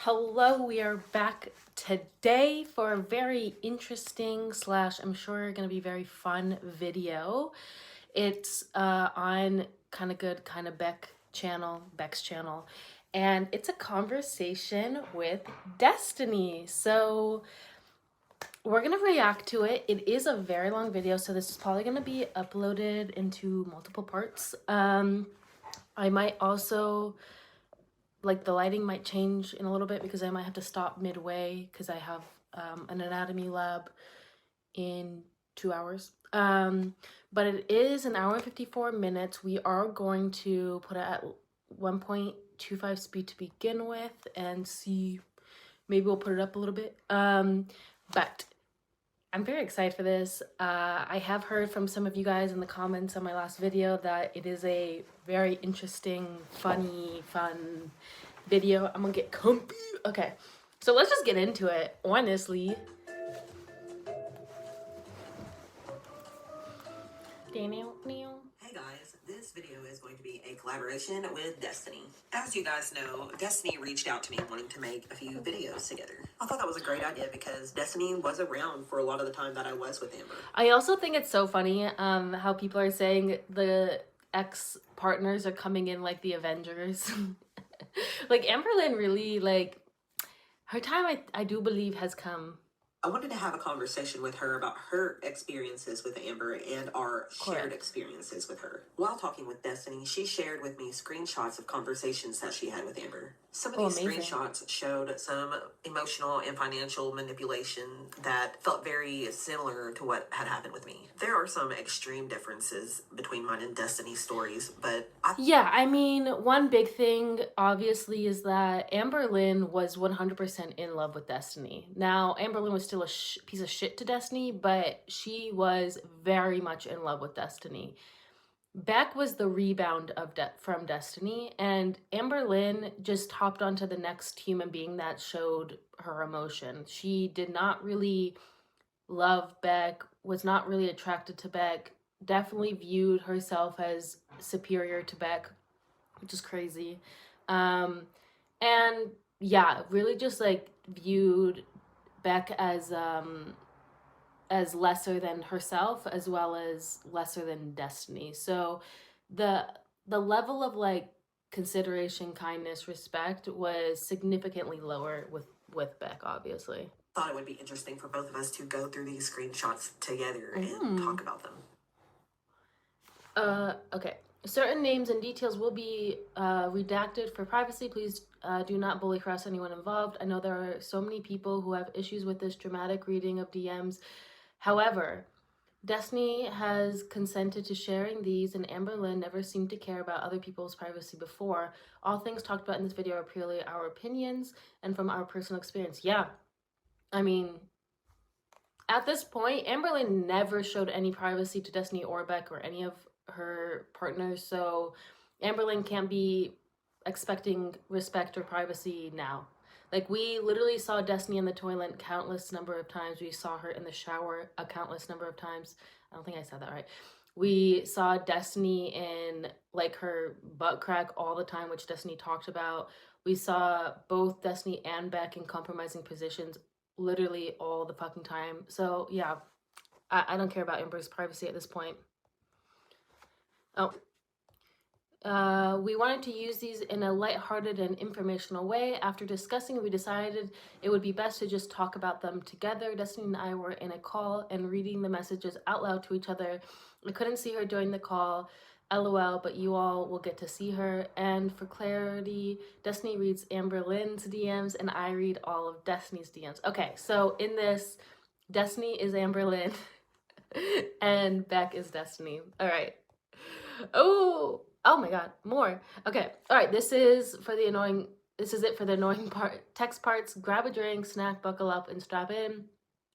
Hello, we are back today for a very interesting slash I'm sure gonna be very fun video. It's on Kinda Good Kinda Beck's channel, and it's a conversation with Destiny. So we're gonna react to it. It is a very long video, so this is probably gonna be uploaded into multiple parts. I might also the lighting might change in a little bit because I might have to stop midway because I have an anatomy lab in 2 hours. But it is an hour and 54 minutes. We are going to put it at 1.25 speed to begin with and see, maybe we'll put it up a little bit. But I'm very excited for this. I have heard from some of you guys in the comments on my last video that it is a very interesting, funny, fun video. I'm gonna get comfy. Okay, so let's just get into it, honestly. Hey guys, this video is going to be a collaboration with Destiny. As you guys know, Destiny reached out to me wanting to make a few videos together. I thought that was a great idea because Destiny was around for a lot of the time that I was with Amber. I also think it's so funny how people are saying the ex-partners are coming in like the Avengers. Like Amberlynn really, like, her time I do believe has come. I wanted to have a conversation with her about her experiences with Amber and our shared experiences with her. While talking with Destiny, she shared with me screenshots of conversations that she had with Amber. Some of these screenshots showed some emotional and financial manipulation that felt very similar to what had happened with me. There are some extreme differences between mine and Destiny's stories, but yeah, I mean, one big thing obviously is that Amberlynn was 100% in love with Destiny. Now, Amberlynn was still a piece of shit to Destiny, but she was very much in love with Destiny. Beck was the rebound of from Destiny, and Amberlynn just hopped onto the next human being that showed her emotion. She did not really love Beck, was not really attracted to Beck, definitely viewed herself as superior to Beck, which is crazy. And yeah, really just like viewed Beck as lesser than herself as well as lesser than Destiny. So the level of like consideration, kindness, respect was significantly lower with Beck, obviously. Thought it would be interesting for both of us to go through these screenshots together and talk about them. Okay. Certain names and details will be redacted for privacy. Please do not bully, harass anyone involved. I know there are so many people who have issues with this dramatic reading of DMs. However, Destiny has consented to sharing these, and Amberlynn never seemed to care about other people's privacy before. All things talked about in this video are purely our opinions and from our personal experience. Yeah, I mean, at this point, Amberlynn never showed any privacy to Destiny or Beck or any of her partners, so Amberlynn can't be expecting respect or privacy now. Like, we literally saw Destiny in the toilet countless number of times. We saw her in the shower a countless number of times. I don't think I said that right. We saw Destiny in like her butt crack all the time, which Destiny talked about. We saw both Destiny and Beck in compromising positions literally all the fucking time. So yeah, I don't care about Amber's privacy at this point. Oh. We wanted to use these in a lighthearted and informational way. After discussing, we decided it would be best to just talk about them together. Destiny and I were in a call and reading the messages out loud to each other. I couldn't see her during the call, LOL, but you all will get to see her. And for clarity, Destiny reads Amberlynn's DMs and I read all of Destiny's DMs. Okay, so in this, Destiny is Amberlynn and Beck is Destiny. All right. Oh my god, more. Okay, all right, this is it for the annoying text parts. Grab a drink, snack, buckle up, and strap in.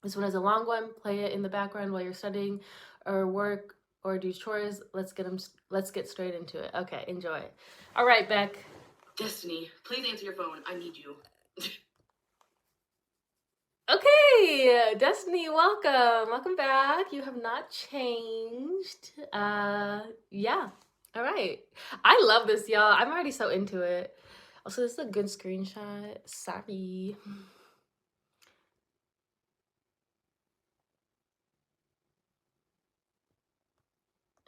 This one is a long one. Play it in the background while you're studying or work or do chores. Let's get straight into it. Okay, enjoy. All right, Beck. Destiny, please answer your phone. I need you. Okay, Destiny, welcome back. You have not changed. Yeah. All right. I love this, y'all. I'm already so into it. Also, this is a good screenshot. Sorry.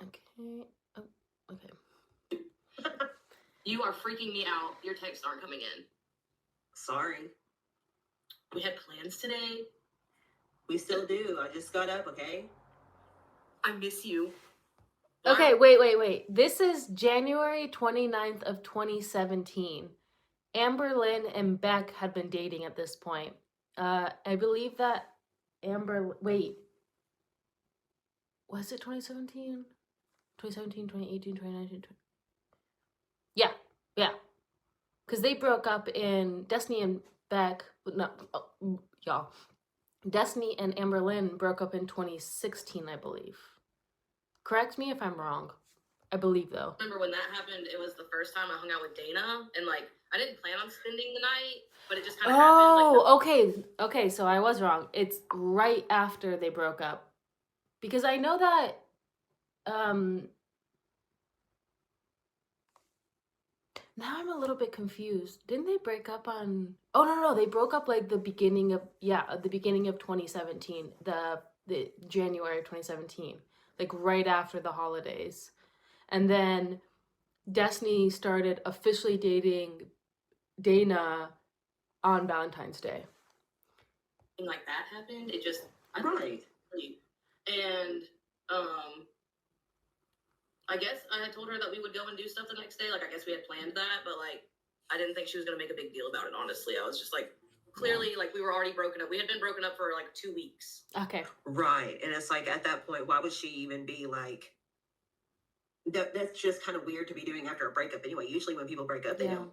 Okay. Oh, okay. You are freaking me out. Your texts aren't coming in. Sorry. We had plans today. We still do. I just got up, okay? I miss you. Okay, wait. This is January 29th of 2017. Amber Lynn and Beck had been dating at this point. I believe that wait. Was it 2017? 2017, 2018, 2019, 20... Yeah. Because they broke up in Destiny and Beck, y'all. Destiny and Amber Lynn broke up in 2016, I believe. Correct me if I'm wrong. I believe, though. Remember when that happened, it was the first time I hung out with Dana, and like I didn't plan on spending the night, but it just kind of happened. Okay, so I was wrong. It's right after they broke up. Because I know that now I'm a little bit confused. Didn't they break up on... Oh, no, they broke up like the beginning of 2017, the January of 2017, like right after the holidays. And then Destiny started officially dating Dana on Valentine's Day. Like that happened. It just right. And I guess I had told her that we would go and do stuff the next day. Like I guess we had planned that, but like I didn't think she was gonna make a big deal about it. Honestly, I was just like, clearly, like we were already broken up. We had been broken up for like 2 weeks. Okay. Right, and it's like at that point, why would she even be like? That's just kind of weird to be doing after a breakup anyway. Usually when people break up, they don't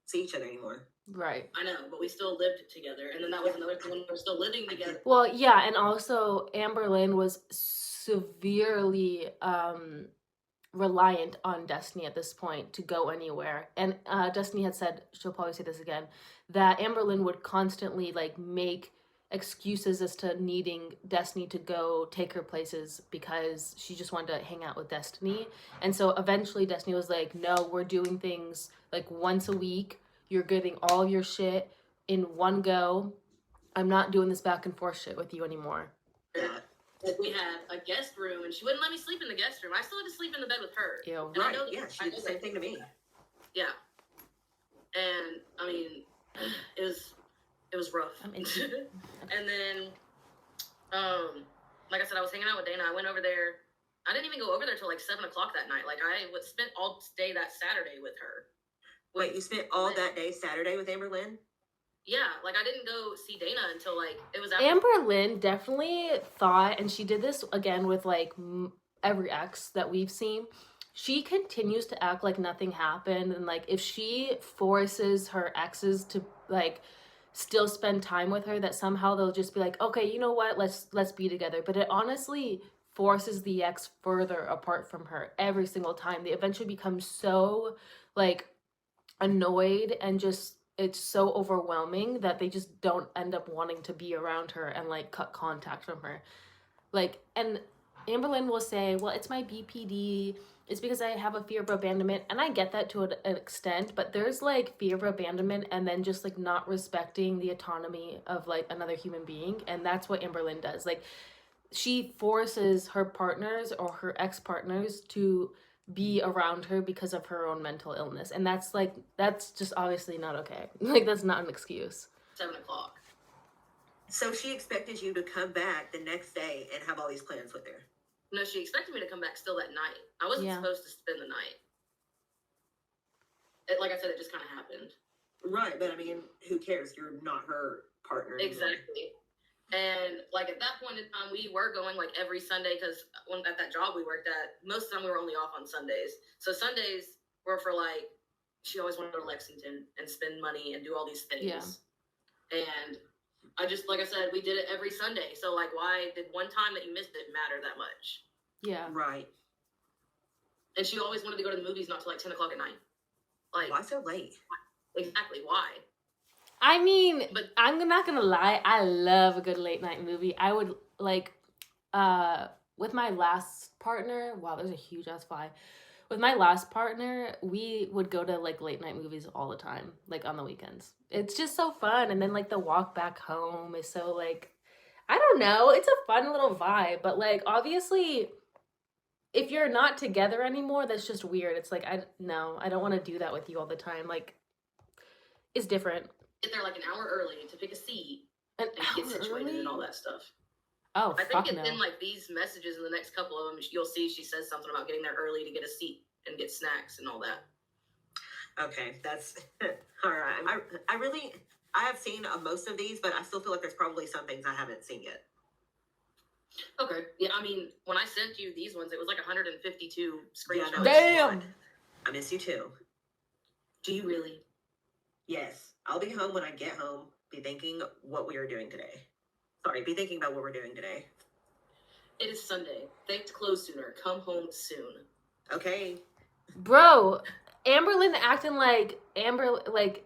see each other anymore. Right. I know, but we still lived together. And then that was another thing when we were still living together. Well, yeah, and also Amber Lynn was severely reliant on Destiny at this point to go anywhere. And Destiny had said, she'll probably say this again, that Amber Lynn would constantly like make excuses as to needing Destiny to go take her places because she just wanted to hang out with Destiny. And so eventually Destiny was like, no, we're doing things like once a week. You're getting all of your shit in one go. I'm not doing this back and forth shit with you anymore. Yeah. We had a guest room, and she wouldn't let me sleep in the guest room. I still had to sleep in the bed with her. Ew. Right, yeah, she did the same thing to me. Yeah. And, I mean, it was rough. And then, like I said, I was hanging out with Dana. I went over there. I didn't even go over there till like 7 o'clock that night. Like, I spent all day that Saturday with her. Wait, you spent all that day Saturday with Amber Lynn? Yeah, like I didn't go see Dana until like it was after. Amber Lynn definitely thought, and she did this again with like every ex that we've seen, she continues to act like nothing happened, and like if she forces her exes to like still spend time with her, that somehow they'll just be like, okay, you know what, let's be together. But it honestly forces the ex further apart from her every single time. They eventually become so like annoyed and just it's so overwhelming that they just don't end up wanting to be around her and like cut contact from her. Like, and Amber Lynn will say, well, it's my BPD, it's because I have a fear of abandonment, and I get that to an extent, but there's like fear of abandonment and then just like not respecting the autonomy of like another human being, and that's what Amber Lynn does. Like, she forces her partners or her ex-partners to be around her because of her own mental illness, and that's just obviously not okay. Like, that's not an excuse. 7 o'clock. So she expected you to come back the next day and have all these plans with her? No, she expected me to come back still that night. I wasn't supposed to spend the night. Like I said, it just kind of happened. Right, but I mean, who cares? You're not her partner anymore. Exactly. And like at that point in time, we were going like every Sunday because at that job we worked at, most of the time we were only off on Sundays. So Sundays were for like, she always wanted to go to Lexington and spend money and do all these things. Yeah. And I just, like I said, we did it every Sunday. So like, why did one time that you missed it matter that much? Yeah. Right. And she always wanted to go to the movies not till like 10 o'clock at night. Like, why so late? Exactly. Why? I mean, but I'm not gonna lie, I love a good late night movie. I would like with my last partner, wow, there's a huge ass fly. With my last partner, we would go to like late night movies all the time, like on the weekends. It's just so fun. And then like the walk back home is so like, I don't know, it's a fun little vibe. But like obviously, if you're not together anymore, that's just weird. It's like, I no, I don't want to do that with you all the time. Like, it's different. Get there like an hour early to pick a seat An and get hour situated early? and all that stuff. Oh, I think fuck it's no. in like these messages in the next couple of them. You'll see she says something about getting there early to get a seat and get snacks and all that. Okay, that's all right. I have seen most of these, but I still feel like there's probably some things I haven't seen yet. Okay. Yeah, I mean, when I sent you these ones, it was like 152 screenshots. Yeah, no, Damn. I miss you too. Do you really? Yes. I'll be home when I get home. Be thinking what we are doing today. Sorry, be thinking about what we're doing today. It is Sunday. Things close sooner. Come home soon. Okay. Bro, Amberlyn acting like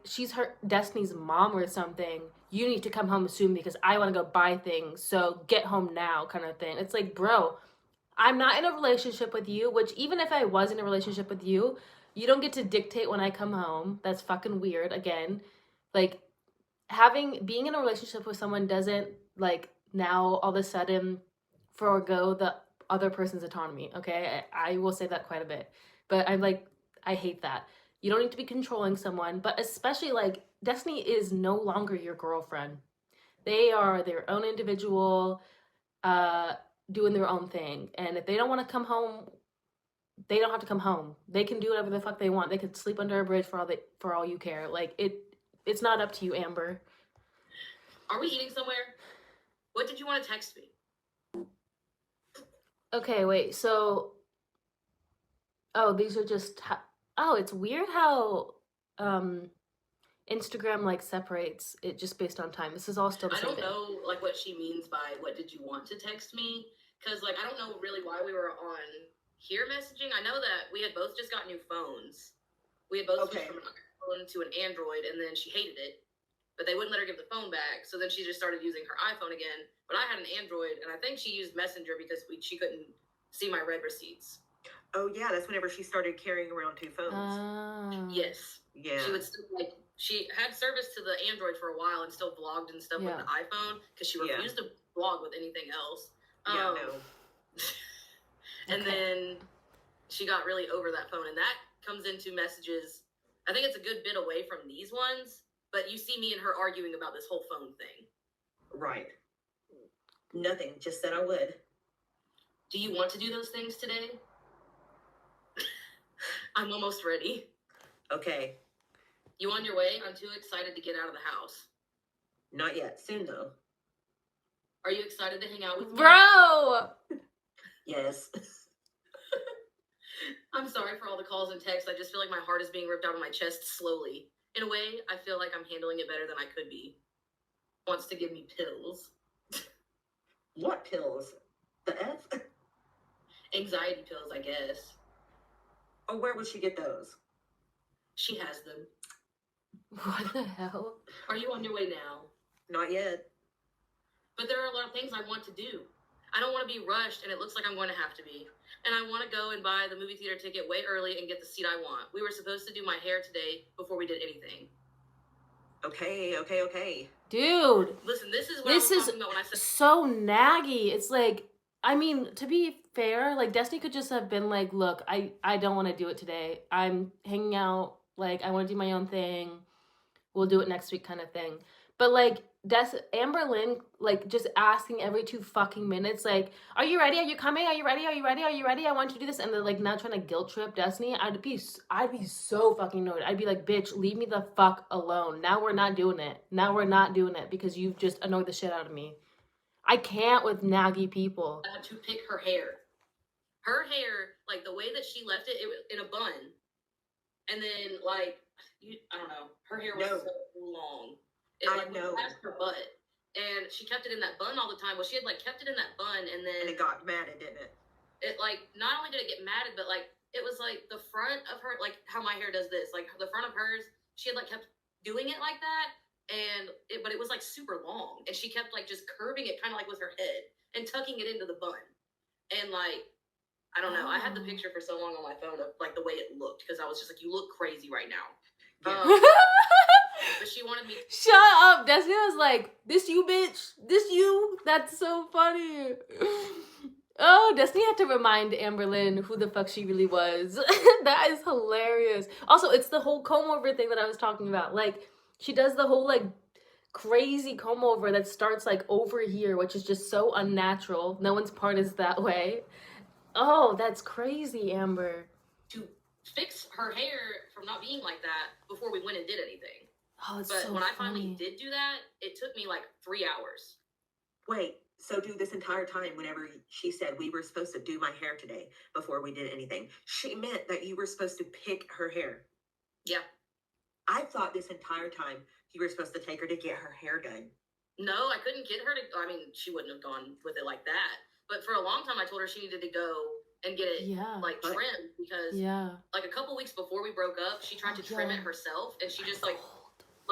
she's her Destiny's mom or something. You need to come home soon because I want to go buy things. So get home now, kind of thing. It's like, bro, I'm not in a relationship with you. Which even if I was in a relationship with you, you don't get to dictate when I come home. That's fucking weird. Again, like being in a relationship with someone doesn't like now all of a sudden forego the other person's autonomy. Okay, I will say that quite a bit, but I hate that. You don't need to be controlling someone, but especially like Destiny is no longer your girlfriend. They are their own individual, doing their own thing, and if they don't want to come home, they don't have to come home. They can do whatever the fuck they want. They could sleep under a bridge for all you care. Like it's not up to you, Amber. Are we eating somewhere? What did you want to text me? Okay, wait. So, oh, these are just. Oh, it's weird how Instagram like separates it just based on time. This is all still the I same don't thing. know like what she means by what did you want to text me? Because like I don't know really why we were on here messaging. I know that we had both just got new phones. We had both switched from an iPhone to an Android, and then she hated it. But they wouldn't let her give the phone back, so then she just started using her iPhone again. But I had an Android, and I think she used Messenger because she couldn't see my red receipts. Oh yeah, that's whenever she started carrying around two phones. Yes. Yeah. She would still like she had service to the Android for a while and still vlogged and stuff with the iPhone because she refused to vlog with anything else. Yeah, no. And then she got really over that phone, and that comes into messages. I think it's a good bit away from these ones, but you see me and her arguing about this whole phone thing. Right. Nothing, just said I would. Do you want to do those things today? I'm almost ready. Okay. You on your way? I'm too excited to get out of the house. Not yet. Soon, though. Are you excited to hang out with me? Bro! Yes. I'm sorry for all the calls and texts. I just feel like my heart is being ripped out of my chest slowly. In a way, I feel like I'm handling it better than I could be. Wants to give me pills. What pills? The F? Anxiety pills, I guess. Oh, where would she get those? She has them. What the hell? Are you on your way now? Not yet. But there are a lot of things I want to do. I don't want to be rushed, and it looks like I'm going to have to be. And I want to go and buy the movie theater ticket way early and get the seat I want. We were supposed to do my hair today before we did anything. Okay. Dude. Listen, this is what I was talking about when I said... so naggy. It's like, I mean, to be fair, like, Destiny could just have been like, look, I don't want to do it today. I'm hanging out. Like, I want to do my own thing. We'll do it next week kind of thing. But, like, Amberlyn, like, just asking every 2 fucking minutes, like, are you ready? Are you coming? Are you ready? Are you ready? Are you ready? I want you to do this. And then, like, now trying to guilt trip Destiny. I'd be so fucking annoyed. I'd be like, bitch, leave me the fuck alone. Now we're not doing it because you've just annoyed the shit out of me. I can't with naggy people. I had to pick her hair. Her hair, like, the way that she left it was in a bun. And then, like, I don't know. Her hair was so long. It like went past her butt. And she kept it in that bun all the time. Well, she had like kept it in that bun and then... And it got matted, didn't it? It like, not only did it get matted, but like, it was like the front of her, like how my hair does this. Like the front of hers, she had like kept doing it like that. But it was like super long. And she kept like just curving it kind of like with her head and tucking it into the bun. And like, I don't know. I had the Oh. picture for so long on my phone of like the way it looked because I was just like, you look crazy right now. Yeah. But she wanted me. Shut up. Destiny was like, this you, bitch. This you. That's so funny. Oh, Destiny had to remind Amberlynn who the fuck she really was. That is hilarious. Also, it's the whole comb over thing that I was talking about. Like, she does the whole like crazy comb over that starts like over here, which is just so unnatural. No one's part is that way. Oh, that's crazy, Amber. To fix her hair from not being like that before we went and did anything. Oh, it's But so when I funny. finally did do that, it took me like 3 hours. Wait, so do this entire time, whenever she said we were supposed to do my hair today before we did anything, she meant that you were supposed to pick her hair. Yeah. I thought this entire time you were supposed to take her to get her hair done. No, I couldn't get her to. I mean, she wouldn't have gone with it like that. But for a long time, I told her she needed to go and get it like But- trimmed because like a couple weeks before we broke up, she tried to trim it herself, and she just like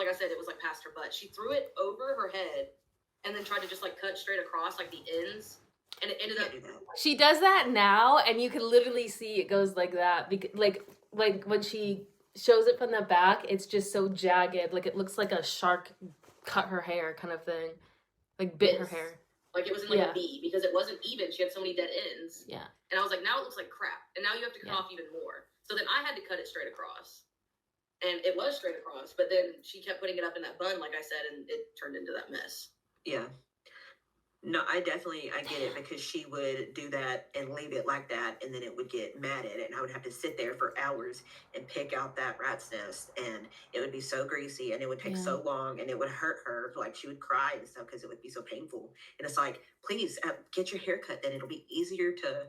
I said, it was like past her butt. She threw it over her head and then tried to just like cut straight across like the ends, and it ended up. She does that now, and you can literally see it goes like that. Like when she shows it from the back, it's just so jagged. Like it looks like a shark cut her hair kind of thing. Like bit her hair. Like it was in like a V because it wasn't even. She had so many dead ends. Yeah. And I was like, now it looks like crap. And now you have to cut off even more. So then I had to cut it straight across. And it was straight across. But then she kept putting it up in that bun, like I said, and it turned into that mess. Yeah. No, I get it, because she would do that and leave it like that, and then it would get matted, and I would have to sit there for hours and pick out that rat's nest, and it would be so greasy, and it would take so long, and it would hurt her, like she would cry and stuff because it would be so painful. And it's like, please get your hair cut, then it'll be easier to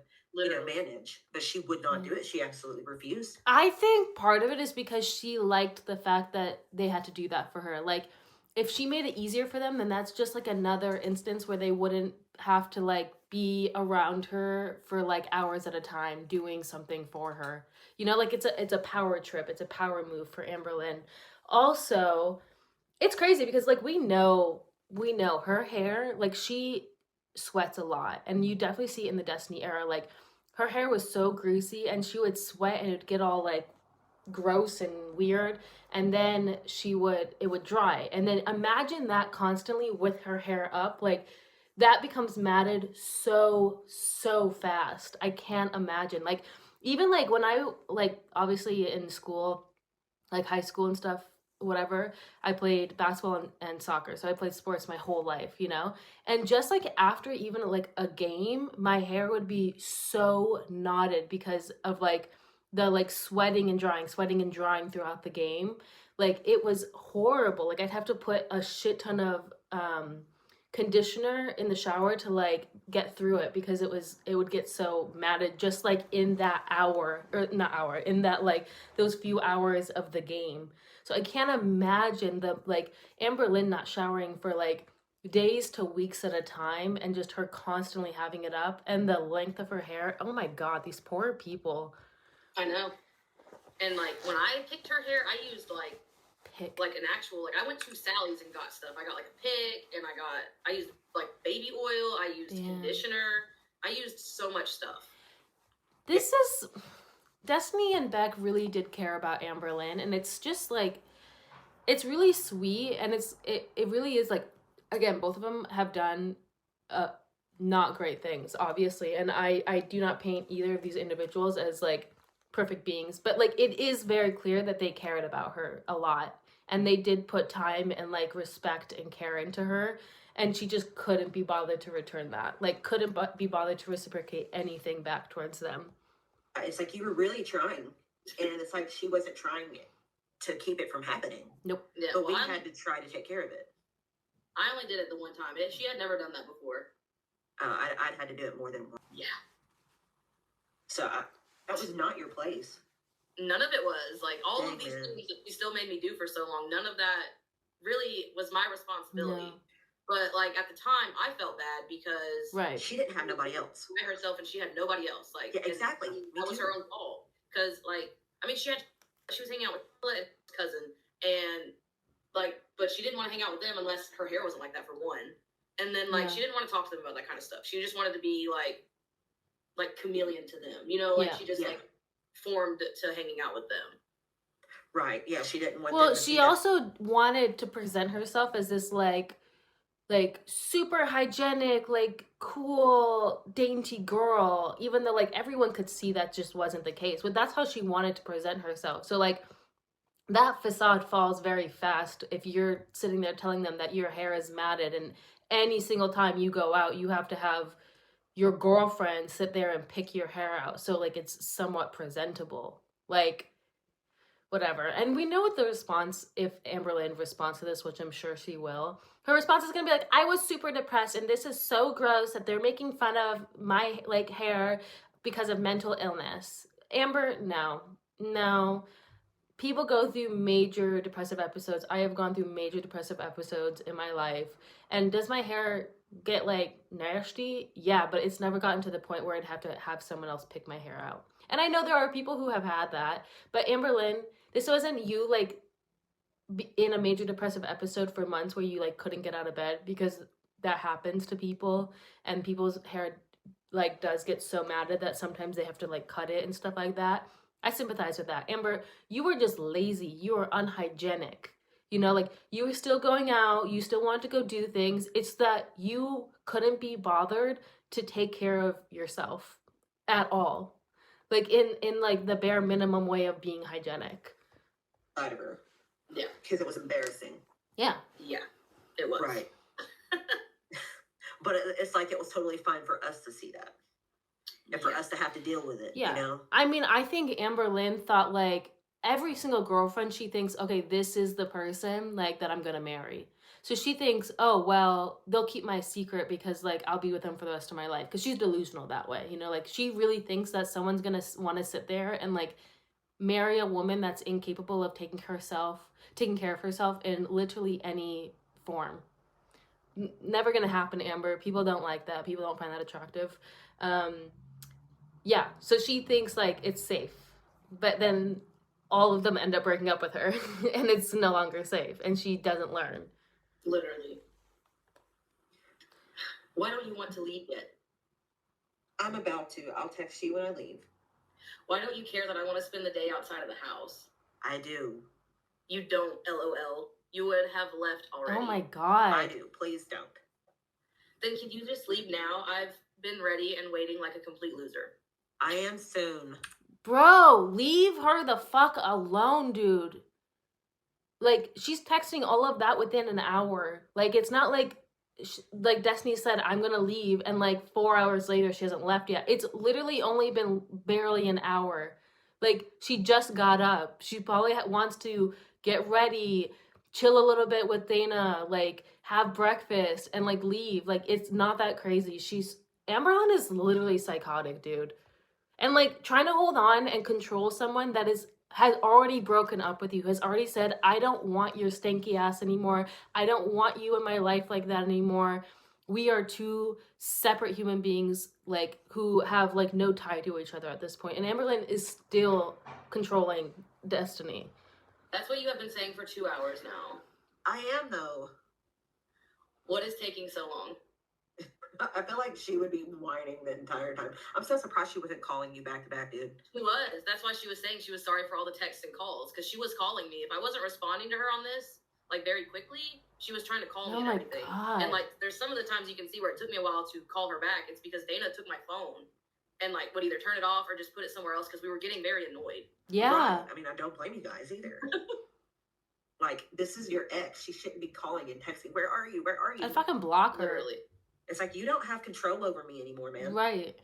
manage. But she would not do it. She absolutely refused. I think part of it is because she liked the fact that they had to do that for her. Like, if she made it easier for them, then that's just like another instance where they wouldn't have to like be around her for like hours at a time doing something for her. You know, like it's a power trip. It's a power move for Amberlynn. Also, it's crazy because like we know her hair, like she sweats a lot, and you definitely see it in the Destiny era. Like her hair was so greasy, and she would sweat and it'd get all like gross and weird, and then it would dry, and then imagine that constantly with her hair up, like that becomes matted so fast. I can't imagine. Like even like when I like obviously in school, like high school and stuff, whatever, I played basketball and soccer, so I played sports my whole life, you know. And just like after even like a game, my hair would be so knotted because of like the like sweating and drying throughout the game. Like it was horrible. Like I'd have to put a shit ton of conditioner in the shower to like get through it because it would get so matted just like in that in that like those few hours of the game. So I can't imagine the like Amberlynn not showering for like days to weeks at a time, and just her constantly having it up, and the length of her hair. Oh my god, these poor people. I know. And like when I picked her hair, I used like an actual, like I went to Sally's and got stuff. I got like a pick, and I used like baby oil, I used conditioner, I used so much stuff. This is Destiny and Beck really did care about Amberlynn, and it's just like it's really sweet, and it really is like, again, both of them have done not great things, obviously, and I do not paint either of these individuals as like perfect beings, but like it is very clear that they cared about her a lot, and they did put time and like respect and care into her, and she just couldn't be bothered to return that, like couldn't be bothered to reciprocate anything back towards them. It's like you were really trying, and it's like she wasn't trying to keep it from happening. Nope. Yeah, but we had to try to take care of it. I only did it the one time. She had never done that before. I'd had to do it more than once. Yeah. So that was not your place. None of it was. Like all of these things that you still made me do for so long, none of that really was my responsibility. No. But like at the time, I felt bad because she didn't have nobody else. By herself, and she had nobody else. Like exactly. That was her own fault. Because like I mean, she was hanging out with his cousin, and like, but she didn't want to hang out with them unless her hair wasn't like that for one. And then like she didn't want to talk to them about that kind of stuff. She just wanted to be like like chameleon to them, you know, like Yeah. she just like formed to hanging out with them. Right. Yeah, she didn't want them Well, to see she that. also wanted to present herself as this like super hygienic, like cool, dainty girl, even though like everyone could see that just wasn't the case. But that's how she wanted to present herself. So like that facade falls very fast if you're sitting there telling them that your hair is matted and any single time you go out you have to have your girlfriend sit there and pick your hair out so like it's somewhat presentable. Like whatever. And we know what the response, if Amberlynn responds to this, which I'm sure she will, her response is gonna be like, I was super depressed and this is so gross that they're making fun of my like hair because of mental illness. Amber, no. People go through major depressive episodes. I have gone through major depressive episodes in my life. And does my hair get like nasty? Yeah, but it's never gotten to the point where I'd have to have someone else pick my hair out. And I know there are people who have had that, but Amberlynn, this wasn't you like in a major depressive episode for months where you like couldn't get out of bed, because that happens to people and people's hair like does get so matted that sometimes they have to like cut it and stuff like that. I sympathize with that. Amber, you were just lazy. You were unhygienic. You know, like you were still going out, you still wanted to go do things. It's that you couldn't be bothered to take care of yourself at all. Like in like the bare minimum way of being hygienic. Side of her. Yeah. Because it was embarrassing. Yeah. Yeah, it was. Right. But it's like it was totally fine for us to see that. And for us to have to deal with it, Yeah. you know? I mean, I think Amberlynn thought like every single girlfriend, she thinks, okay, this is the person like that I'm gonna marry. So she thinks, oh well, they'll keep my secret because like I'll be with them for the rest of my life. Because she's delusional that way, you know. Like she really thinks that someone's gonna want to sit there and like marry a woman that's incapable of taking care of herself in literally any form. Never gonna happen, Amber. People don't like that. People don't find that attractive. Yeah, so she thinks like it's safe, but then all of them end up breaking up with her and it's no longer safe and she doesn't learn. Literally. Why don't you want to leave yet? I'm about to. I'll text you when I leave. Why don't you care that I want to spend the day outside of the house? I do. You don't, LOL. You would have left already. Oh my god. I do. Please don't. Then can you just leave now? I've been ready and waiting like a complete loser. I am soon. Bro, leave her the fuck alone, dude. Like, she's texting all of that within an hour. Like, it's not like Destiny said, I'm gonna leave, and like 4 hours later, she hasn't left yet. It's literally only been barely an hour. Like, she just got up. She probably wants to get ready, chill a little bit with Dana, like, have breakfast, and like leave. Like, it's not that crazy. Amberlynn is literally psychotic, dude. And like trying to hold on and control someone that has already broken up with you, has already said, I don't want your stinky ass anymore. I don't want you in my life like that anymore. We are two separate human beings, like, who have like no tie to each other at this point. And Amberlynn is still controlling Destiny. That's what you have been saying for 2 hours now. I am, though. What is taking so long? I feel like she would be whining the entire time. I'm so surprised she wasn't calling you back to back, dude. She was. That's why she was saying she was sorry for all the texts and calls, because she was calling me. If I wasn't responding to her on this, like, very quickly, she was trying to call me and everything. God. And, like, there's some of the times you can see where it took me a while to call her back. It's because Dana took my phone and, like, would either turn it off or just put it somewhere else because we were getting very annoyed. Yeah. Right. I mean, I don't blame you guys either. Like, this is your ex. She shouldn't be calling and texting. Where are you? Where are you? I fucking block her. Literally. It's like, you don't have control over me anymore, man. Right.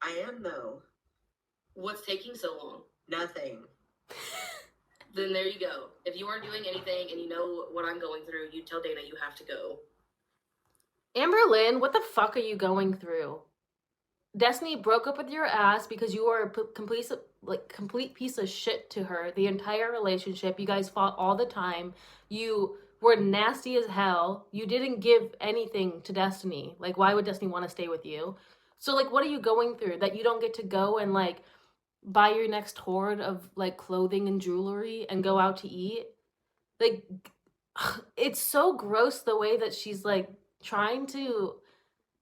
I am, though. What's taking so long? Nothing. Then there you go. If you aren't doing anything and you know what I'm going through, you tell Dana you have to go. Amberlynn, what the fuck are you going through? Destiny broke up with your ass because you were a complete piece of shit to her the entire relationship. You guys fought all the time. You were nasty as hell. You didn't give anything to Destiny. Like, why would Destiny want to stay with you? So, like, what are you going through that you don't get to go and, like, buy your next hoard of, like, clothing and jewelry and go out to eat? Like, it's so gross the way that she's, like, trying to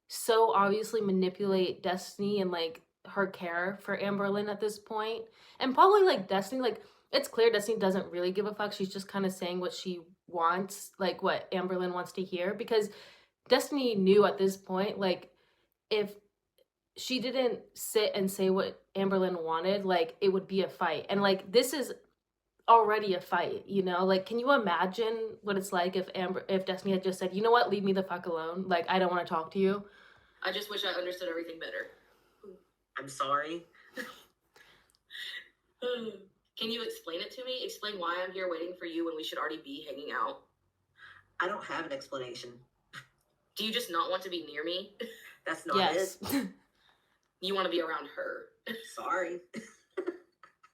so obviously manipulate Destiny and like her care for Amberlyn at this point. And probably like Destiny, like it's clear Destiny doesn't really give a fuck. She's just kind of saying what she wants, like what Amberlyn wants to hear. Because Destiny knew at this point, like, if she didn't sit and say what Amberlyn wanted, like it would be a fight. And like this is already a fight, you know? Like, can you imagine what it's like if Destiny had just said, you know what, leave me the fuck alone. Like, I don't want to talk to you. I just wish I understood everything better. I'm sorry. Can you explain it to me? Explain why I'm here waiting for you when we should already be hanging out. I don't have an explanation. Do you just not want to be near me? That's not Yes. it. You want to be around her. Sorry.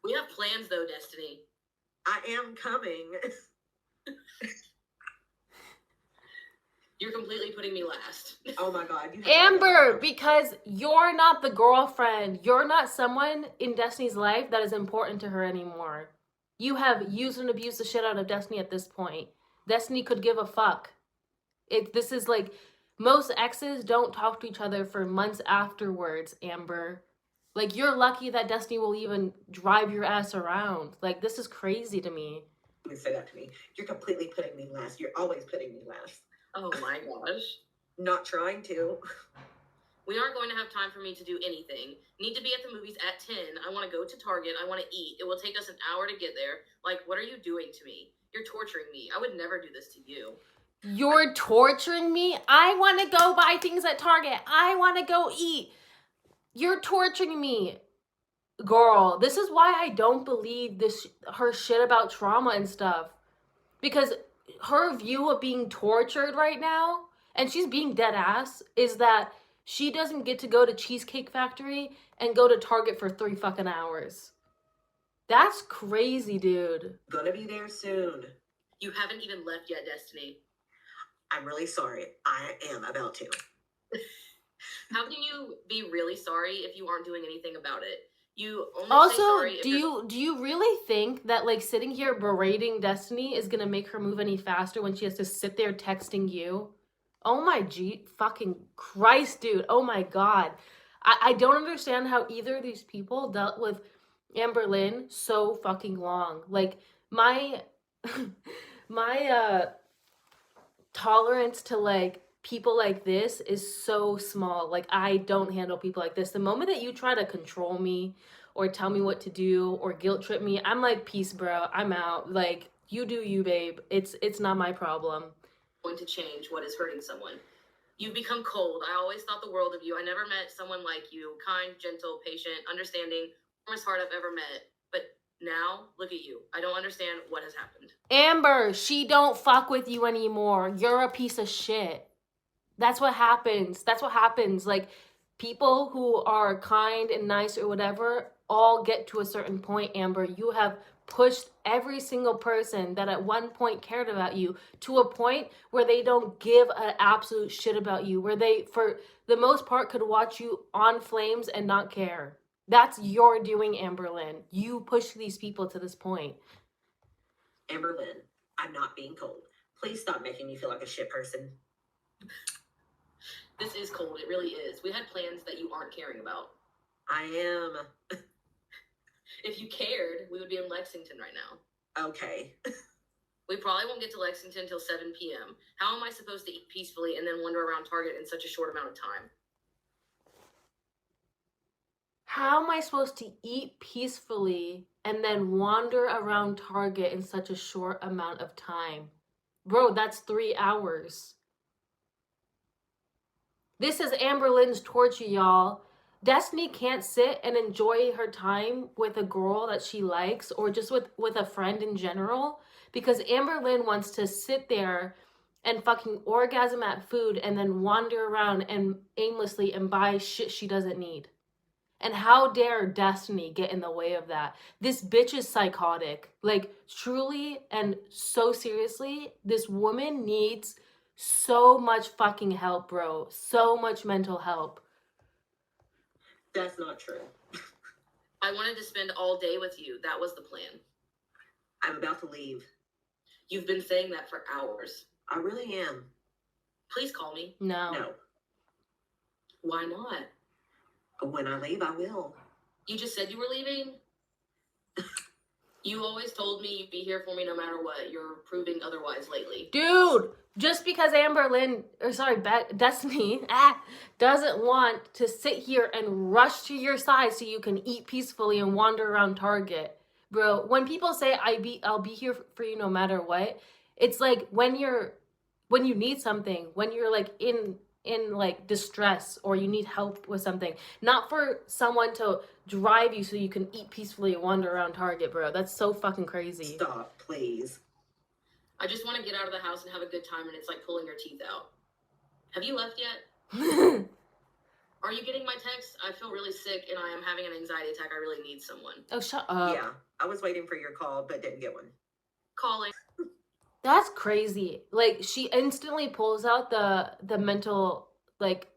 We have plans though, Destiny. I am coming. You're completely putting me last. Oh my god. You have Amber, because you're not the girlfriend. You're not someone in Destiny's life that is important to her anymore. You have used and abused the shit out of Destiny at this point. Destiny could give a fuck. This is like, most exes don't talk to each other for months afterwards, Amber. Like, you're lucky that Destiny will even drive your ass around. Like, this is crazy to me. You can say that to me. You're completely putting me last. You're always putting me last. Oh my gosh. Not trying to. We aren't going to have time for me to do anything. Need to be at the movies at 10. I want to go to Target. I want to eat. It will take us an hour to get there. Like, what are you doing to me? You're torturing me. I would never do this to you. You're torturing me? I want to go buy things at Target. I want to go eat. You're torturing me. Girl, this is why I don't believe her shit about trauma and stuff. Because her view of being tortured right now, and she's being dead ass, is that she doesn't get to go to Cheesecake Factory and go to Target for 3 fucking hours. That's crazy, dude. Gonna be there soon. You haven't even left yet, Destiny. I'm really sorry. I am about to. How can you be really sorry if you aren't doing anything about it? You only Also, say sorry if do you really think that like sitting here berating Destiny is gonna make her move any faster when she has to sit there texting you? Oh my fucking Christ, dude. Oh my god. I don't understand how either of these people dealt with Amberlyn so fucking long. Like my my tolerance to like people like this is so small. Like, I don't handle people like this. The moment that you try to control me or tell me what to do or guilt trip me, I'm like, peace, bro. I'm out. Like, you do you, babe. It's not my problem. Going to change what is hurting someone. You've become cold. I always thought the world of you. I never met someone like you. Kind, gentle, patient, understanding, warmest heart I've ever met. But now, look at you. I don't understand what has happened. Amber, she don't fuck with you anymore. You're a piece of shit. That's what happens. That's what happens. Like, people who are kind and nice or whatever all get to a certain point, Amber. You have pushed every single person that at one point cared about you to a point where they don't give an absolute shit about you, where they, for the most part, could watch you on flames and not care. That's your doing, Amberlyn. You push these people to this point. Amberlyn, I'm not being cold. Please stop making me feel like a shit person. This is cold. It really is. We had plans that you aren't caring about. I am. If you cared, we would be in Lexington right now. Okay. We probably won't get to Lexington until 7 p.m. How am I supposed to eat peacefully and then wander around Target in such a short amount of time? How am I supposed to eat peacefully and then wander around Target in such a short amount of time? Bro, that's 3 hours. This is Amberlyn's torture, y'all. Destiny can't sit and enjoy her time with a girl that she likes or just with a friend in general because Amberlyn wants to sit there and fucking orgasm at food and then wander around and aimlessly and buy shit she doesn't need. And how dare Destiny get in the way of that? This bitch is psychotic. Like, truly and so seriously, this woman needs so much fucking help, bro. So much mental help. That's not true. I wanted to spend all day with you. That was the plan. I'm about to leave. You've been saying that for hours. I really am. Please call me. No. No. Why not? When I leave, I will. You just said you were leaving? You always told me you'd be here for me no matter what. You're proving otherwise lately. Dude, just because Destiny, doesn't want to sit here and rush to your side so you can eat peacefully and wander around Target. Bro, when people say I'll be here for you no matter what, it's like when you need something, when you're like in like distress or you need help with something, not for someone to drive you so you can eat peacefully and wander around Target, bro. That's so fucking crazy. Stop, please. I just want to get out of the house and have a good time, and it's like pulling your teeth out. Have you left yet? Are you getting my text? I feel really sick and I am having an anxiety attack. I really need someone. Oh, shut up. Yeah, I was waiting for your call, but didn't get one. Calling. That's crazy. Like, she instantly pulls out the mental, like,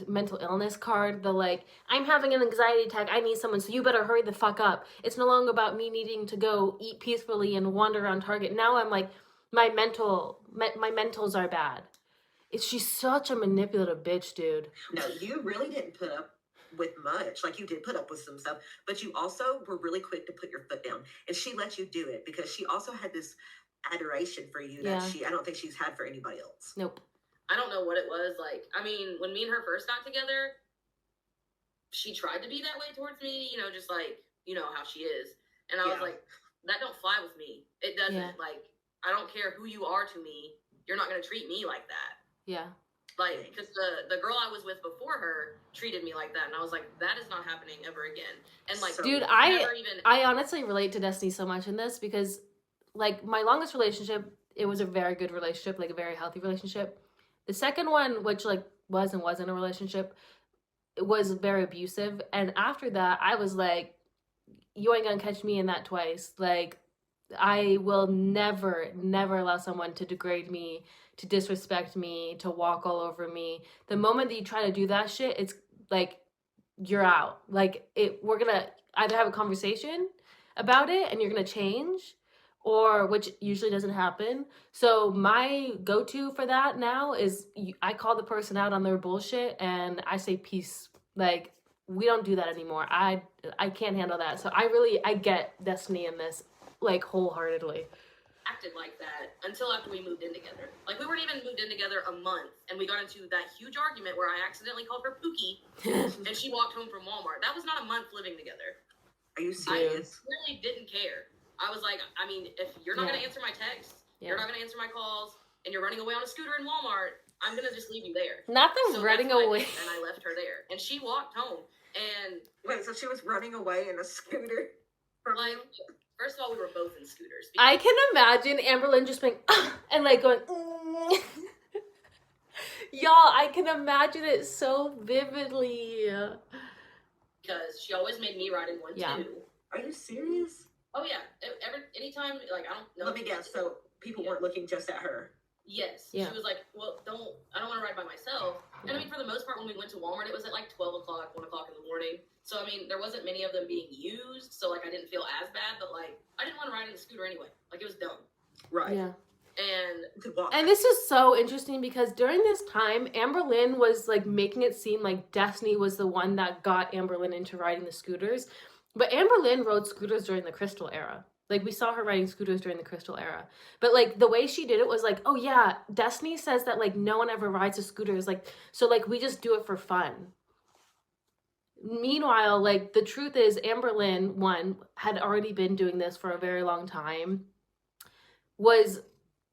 mental illness card. The, like, I'm having an anxiety attack. I need someone, so you better hurry the fuck up. It's no longer about me needing to go eat peacefully and wander around Target. Now I'm like, my mentals are bad. She's such a manipulative bitch, dude. No, you really didn't put up with much. Like, you did put up with some stuff, but you also were really quick to put your foot down, and she let you do it because she also had this adoration for you that I don't think she's had for anybody else. Nope. I don't know what it was. Like, I mean, when me and her first got together, she tried to be that way towards me, you know, just like, you know how she is. And I was like, that don't fly with me. It doesn't. Like, I don't care who you are to me. You're not going to treat me like that. Yeah. Like, because the girl I was with before her treated me like that, and I was like, that is not happening ever again. And like, dude, I honestly relate to Destiny so much in this because, like, my longest relationship, it was a very good relationship, like a very healthy relationship. The second one, which like was and wasn't a relationship, it was very abusive. And after that, I was like, you ain't gonna catch me in that twice. Like, I will never allow someone to degrade me, to disrespect me, to walk all over me. The moment that you try to do that shit, it's like, you're out. Like, we're gonna either have a conversation about it and you're gonna change, or, which usually doesn't happen. So my go-to for that now is I call the person out on their bullshit and I say peace. Like, we don't do that anymore. I can't handle that. So I get Destiny in this, like, wholeheartedly. Acted like that until after we moved in together. Like, we weren't even moved in together a month, and we got into that huge argument where I accidentally called her Pookie, and she walked home from Walmart. That was not a month living together. Are you serious? I really didn't care. I was like, I mean, if you're not going to answer my texts, you're not going to answer my calls, and you're running away on a scooter in Walmart, I'm going to just leave you there. Not the running away. And I left her there, and she walked home. And wait, so she was running away in a scooter? Like, first of all, we were both in scooters. I can imagine Amberlynn just being, and like going, y'all, I can imagine it so vividly. Because she always made me ride in one too. Are you serious? Oh yeah. Anytime, like, I don't know. Let me guess. So people weren't looking just at her. Yes. Yeah. She was like, well, I don't want to ride by myself. And I mean, for the most part, when we went to Walmart, it was at like 12 o'clock, 1 o'clock in the morning. So, I mean, there wasn't many of them being used. So, like, I didn't feel as bad, but like, I didn't want to ride in the scooter anyway. Like, it was dumb. Right. Yeah. And this is so interesting because during this time, Amberlynn was like making it seem like Destiny was the one that got Amberlynn into riding the scooters. But Amberlynn rode scooters during the Crystal era. Like, we saw her riding scooters during the Crystal era. But, like, the way she did it was like, oh, yeah, Destiny says that, like, no one ever rides a scooter. Like, so, like, we just do it for fun. Meanwhile, like, the truth is Amberlynn, one, had already been doing this for a very long time, was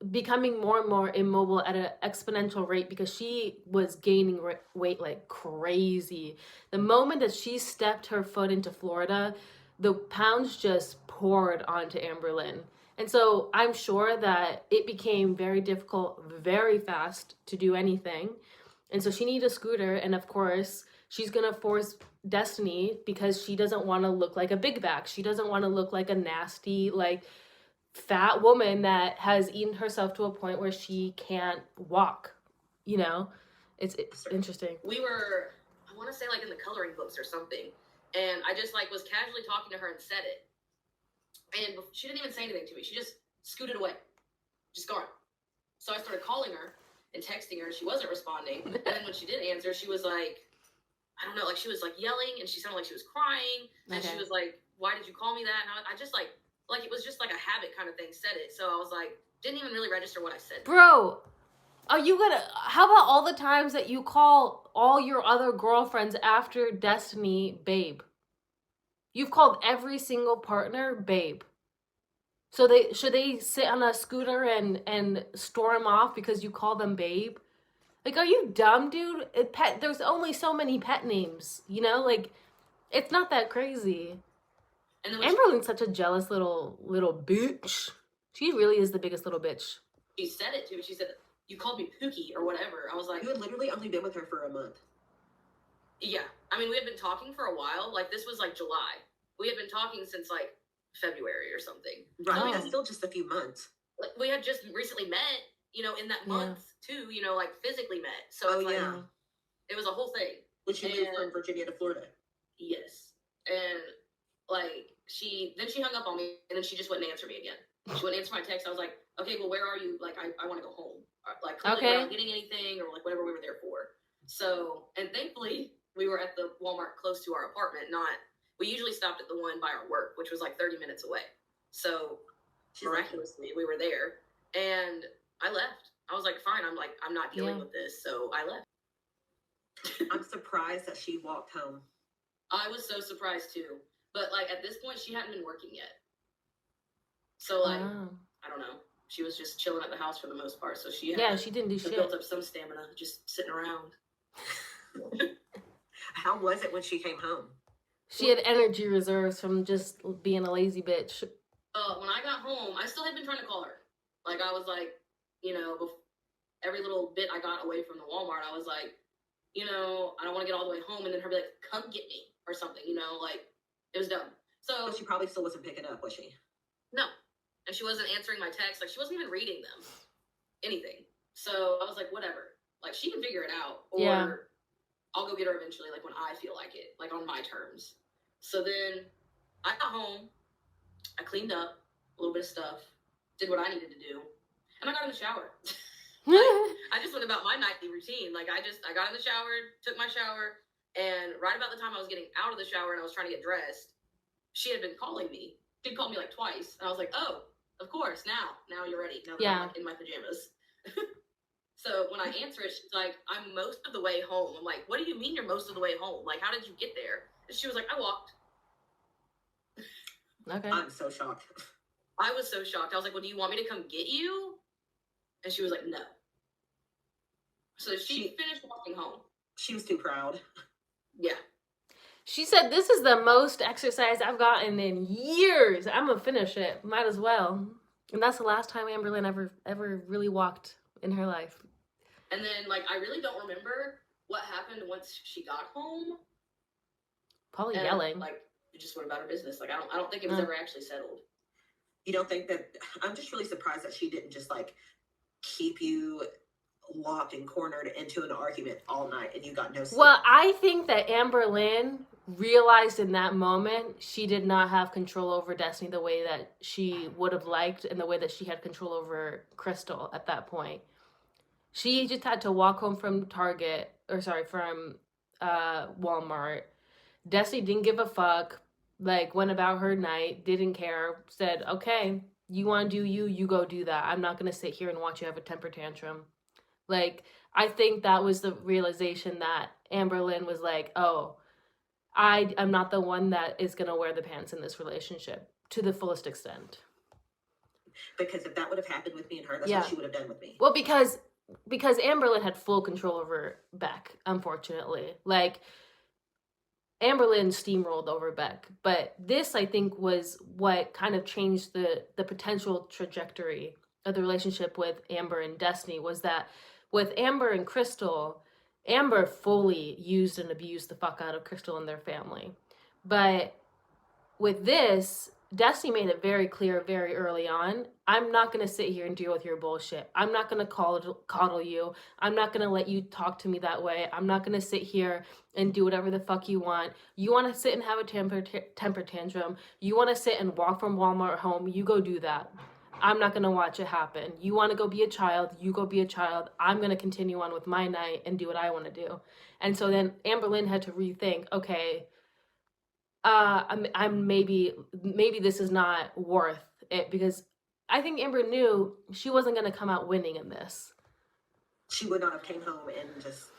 becoming more and more immobile at an exponential rate because she was gaining weight like crazy. The moment that she stepped her foot into Florida, the pounds just poured onto Amberlynn. And so I'm sure that it became very difficult very fast to do anything. And so she needed a scooter. And of course, she's going to force Destiny because she doesn't want to look like a big back. She doesn't want to look like a nasty, like, fat woman that has eaten herself to a point where she can't walk. You know? It's interesting. We were, I want to say, like, in the coloring books or something. And I just, like, was casually talking to her and said it. And she didn't even say anything to me. She just scooted away. Just gone. So I started calling her. and texting her, and she wasn't responding. And then when she did answer, she was like, I don't know, like she was like yelling, and she sounded like she was crying, and she was like, "Why did you call me that?" And I just like it was just like a habit kind of thing. Said it, so I was like, didn't even really register what I said. Bro, are you gonna? How about all the times that you call all your other girlfriends after Destiny babe? You've called every single partner babe. So should they sit on a scooter and storm off because you call them babe? Like, are you dumb, dude? There's only so many pet names, you know? Like, it's not that crazy. And Amberlynn's such a jealous little bitch. She really is the biggest little bitch. She said it too. She said, "You called me Pookie or whatever." I was like, you had literally only been with her for a month. Yeah, I mean, we had been talking for a while. Like, this was like July. We had been talking since like February or something. Right, I mean, that's still just a few months. Like, we had just recently met, you know, in that month too, you know, like physically met. So it's like, it was a whole thing. When she moved from Virginia to Florida. Yes. And like she hung up on me, and then she just wouldn't answer me again. She wouldn't answer my text. I was like, okay, well, where are you? Like, I want to go home. Like, clearly we're not getting anything, or like whatever we were there for. So, and thankfully we were at the Walmart close to our apartment. We usually stopped at the one by our work, which was like 30 minutes away. So miraculously we were there, and I left. I was like, fine, I'm not dealing with this. So I left. I'm surprised that she walked home. I was so surprised too. But like at this point, she hadn't been working yet. So like, I don't know. She was just chilling at the house for the most part. So she didn't do shit. Built up some stamina just sitting around. How was it when she came home? She had energy reserves from just being a lazy bitch. When I got home, I still had been trying to call her. Like, I was like, you know, every little bit I got away from the Walmart, I was like, you know, I don't want to get all the way home, and then her be like, come get me or something, you know, like, it was dumb. So but she probably still wasn't picking up, was she? No. And she wasn't answering my texts. Like, she wasn't even reading them. Anything. So I was like, whatever. Like, she can figure it out. Or I'll go get her eventually, like, when I feel like it. Like, on my terms. So then I got home. I cleaned up a little bit of stuff. Did what I needed to do. And I got in the shower. I just went about my nightly routine. Like, I got in the shower, took my shower, and right about the time I was getting out of the shower and I was trying to get dressed, she had been calling me. She'd called me like twice. And I was like, oh, of course, now you're ready. Now that I'm like, in my pajamas. So when I answer it, she's like, I'm most of the way home. I'm like, what do you mean you're most of the way home? Like, how did you get there? And she was like, I walked. Okay. I'm so shocked. I was so shocked. I was like, well, do you want me to come get you? And she was like, no. So she finished walking home. She was too proud. Yeah. She said, this is the most exercise I've gotten in years. I'm going to finish it. Might as well. And that's the last time Amberlynn ever really walked in her life. And then, like, I really don't remember what happened once she got home. Probably yelling. Like, it just went about her business. Like, I don't think it was ever actually settled. You don't think that... I'm just really surprised that she didn't just, like, keep you locked and cornered into an argument all night and you got no sleep. Well, I think that Amberlynn realized in that moment she did not have control over Destiny the way that she would have liked and the way that she had control over Crystal at that point. She just had to walk home from Walmart. Destiny didn't give a fuck, like, went about her night, didn't care, said, okay, you want to do you go do that. I'm not going to sit here and watch you have a temper tantrum. Like, I think that was the realization that Amberlynn was like, oh, I am not the one that is going to wear the pants in this relationship to the fullest extent. Because if that would have happened with me and her, that's what she would have done with me. Well, because Amberlynn had full control over Beck, unfortunately. Like, Amberlynn steamrolled over Beck. But this, I think, was what kind of changed the potential trajectory of the relationship with Amber and Destiny, was that with Amber and Crystal, Amber fully used and abused the fuck out of Crystal and their family. But with this, Destiny made it very clear very early on, I'm not going to sit here and deal with your bullshit. I'm not going to coddle you. I'm not going to let you talk to me that way. I'm not going to sit here and do whatever the fuck you want. You want to sit and have a temper tantrum. You want to sit and walk from Walmart home. You go do that. I'm not going to watch it happen. You want to go be a child, you go be a child. I'm going to continue on with my night and do what I want to do. And so then Amber Lynn had to rethink, okay, I'm maybe this is not worth it, because I think Amber knew she wasn't going to come out winning in this. She would not have came home and just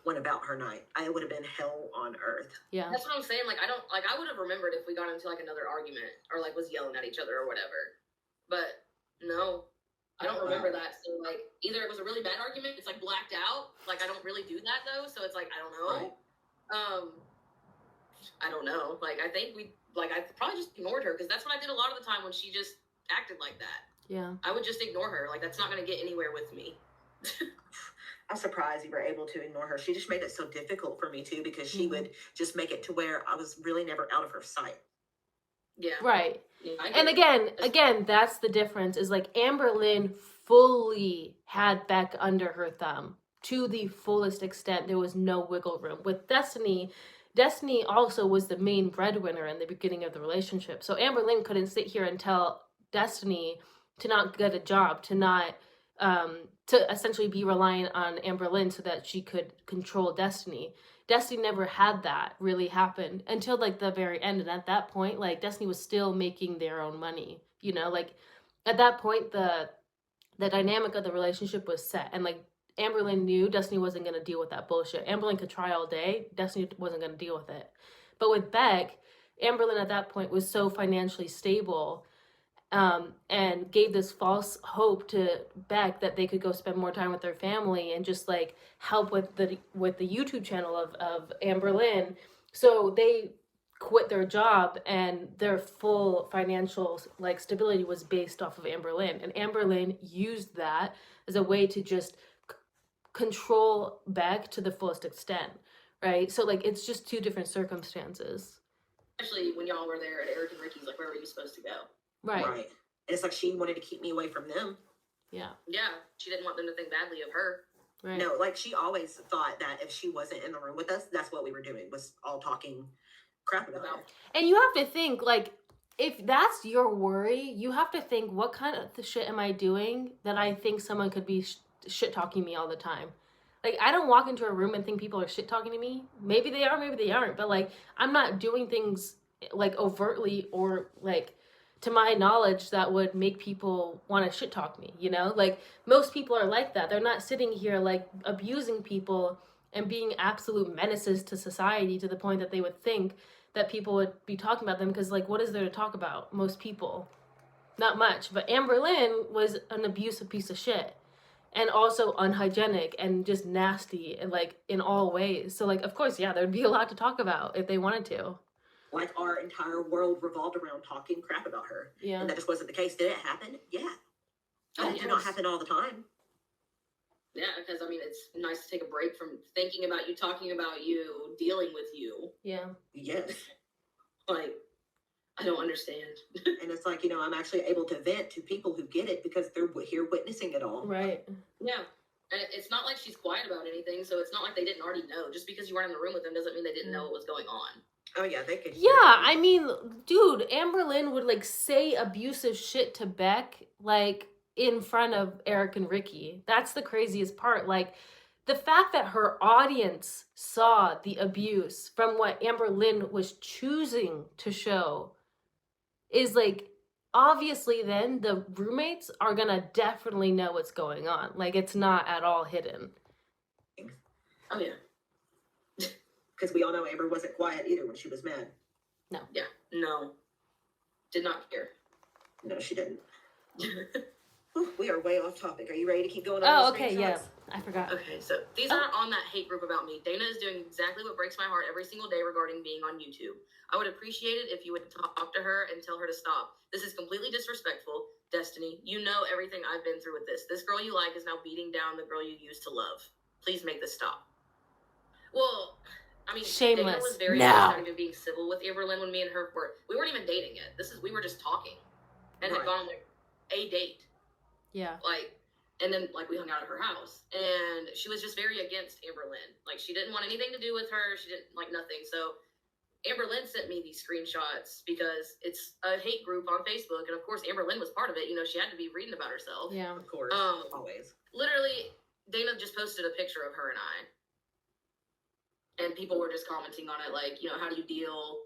went about her night. I would have been hell on earth. Yeah. That's what I'm saying. Like, I would have remembered if we got into like another argument or like was yelling at each other or whatever. But no, I don't remember that. So like, either it was a really bad argument, it's like blacked out. Like, I don't really do that though. So it's like, I don't know. Right. I don't know. Like, I think I probably just ignored her, because that's what I did a lot of the time when she just acted like that. Yeah. I would just ignore her. Like, that's not going to get anywhere with me. I'm surprised you were able to ignore her. She just made it so difficult for me too, because she would just make it to where I was really never out of her sight. Yeah. Right. Yeah, and again, that's the difference, is like Amber Lynn fully had Beck under her thumb to the fullest extent. There was no wiggle room. With Destiny also was the main breadwinner in the beginning of the relationship. So Amber Lynn couldn't sit here and tell Destiny to not get a job, to not to essentially be reliant on Amber Lynn so that she could control Destiny. Destiny never had that really happen until like the very end. And at that point, like Destiny was still making their own money, you know, like at that point, the dynamic of the relationship was set. And like Amber Lynn knew Destiny wasn't going to deal with that bullshit. Amber Lynn could try all day. Destiny wasn't going to deal with it. But with Beck, Amber Lynn at that point was so financially stable, and gave this false hope to Beck that they could go spend more time with their family and just like help with the YouTube channel of Amber Lynn. So they quit their job, and their full financial like stability was based off of Amber Lynn. And Amber Lynn used that as a way to just control Beck to the fullest extent, right? So like it's just two different circumstances. Especially when y'all were there at Eric and Ricky's, like, where were you supposed to go? Right. And it's like she wanted to keep me away from them. Yeah, she didn't want them to think badly of her. Right. No, like she always thought that if she wasn't in the room with us, that's what we were doing, was all talking crap about her. And you have to think, like, if that's your worry, you have to think, what kind of shit am I doing that I think someone could be shit talking me all the time? Like, I don't walk into a room and think people are shit talking to me. Maybe they are, maybe they aren't. But like, I'm not doing things like overtly or like to my knowledge that would make people want to shit talk me, you know? Like, most people are like that. They're not sitting here like abusing people and being absolute menaces to society to the point that they would think that people would be talking about them, because like, what is there to talk about? Most people, not much. But Amber Lynn was an abusive piece of shit, and also unhygienic and just nasty, and like in all ways. So like, of course, yeah, there'd be a lot to talk about if they wanted to. Like, our entire world revolved around talking crap about her. Yeah. And that just wasn't the case. Did it happen? Yeah. It did not happen all the time. Yeah, because I mean, it's nice to take a break from thinking about you, talking about you, dealing with you. Yeah. Yes. Like, I don't understand. And it's like, you know, I'm actually able to vent to people who get it because they're here witnessing it all. Right. Yeah. And it's not like she's quiet about anything, so it's not like they didn't already know. Just because you weren't in the room with them doesn't mean they didn't know what was going on. Oh, yeah, they could. Yeah, I mean, dude, Amber Lynn would like say abusive shit to Beck, like in front of Eric and Ricky. That's the craziest part. Like, the fact that her audience saw the abuse from what Amber Lynn was choosing to show is like, obviously then the roommates are gonna definitely know what's going on. Like, it's not at all hidden. Oh, yeah. Because we all know Amber wasn't quiet either when she was mad. No. Yeah. No. Did not care. No, she didn't. We are way off topic. Are you ready to keep going on? Oh, okay, yeah. I forgot. Okay, so these aren't on that hate group about me. Dana is doing exactly what breaks my heart every single day regarding being on YouTube. I would appreciate it if you would talk to her and tell her to stop. This is completely disrespectful. Destiny, you know everything I've been through with this. This girl you like is now beating down the girl you used to love. Please make this stop. Well, I mean, Shameless. Dana was very not even being civil with Amber Lynn when me and her we weren't even dating yet. We were just talking, and had gone on like a date. Yeah. Like, and then like we hung out at her house, and she was just very against Amber Lynn. Like, she didn't want anything to do with her. She didn't like nothing. So Amber Lynn sent me these screenshots because it's a hate group on Facebook, and of course Amber Lynn was part of it. You know, she had to be reading about herself. Yeah. Of course, always. Literally, Dana just posted a picture of her and I, and people were just commenting on it, like, you know, how do you deal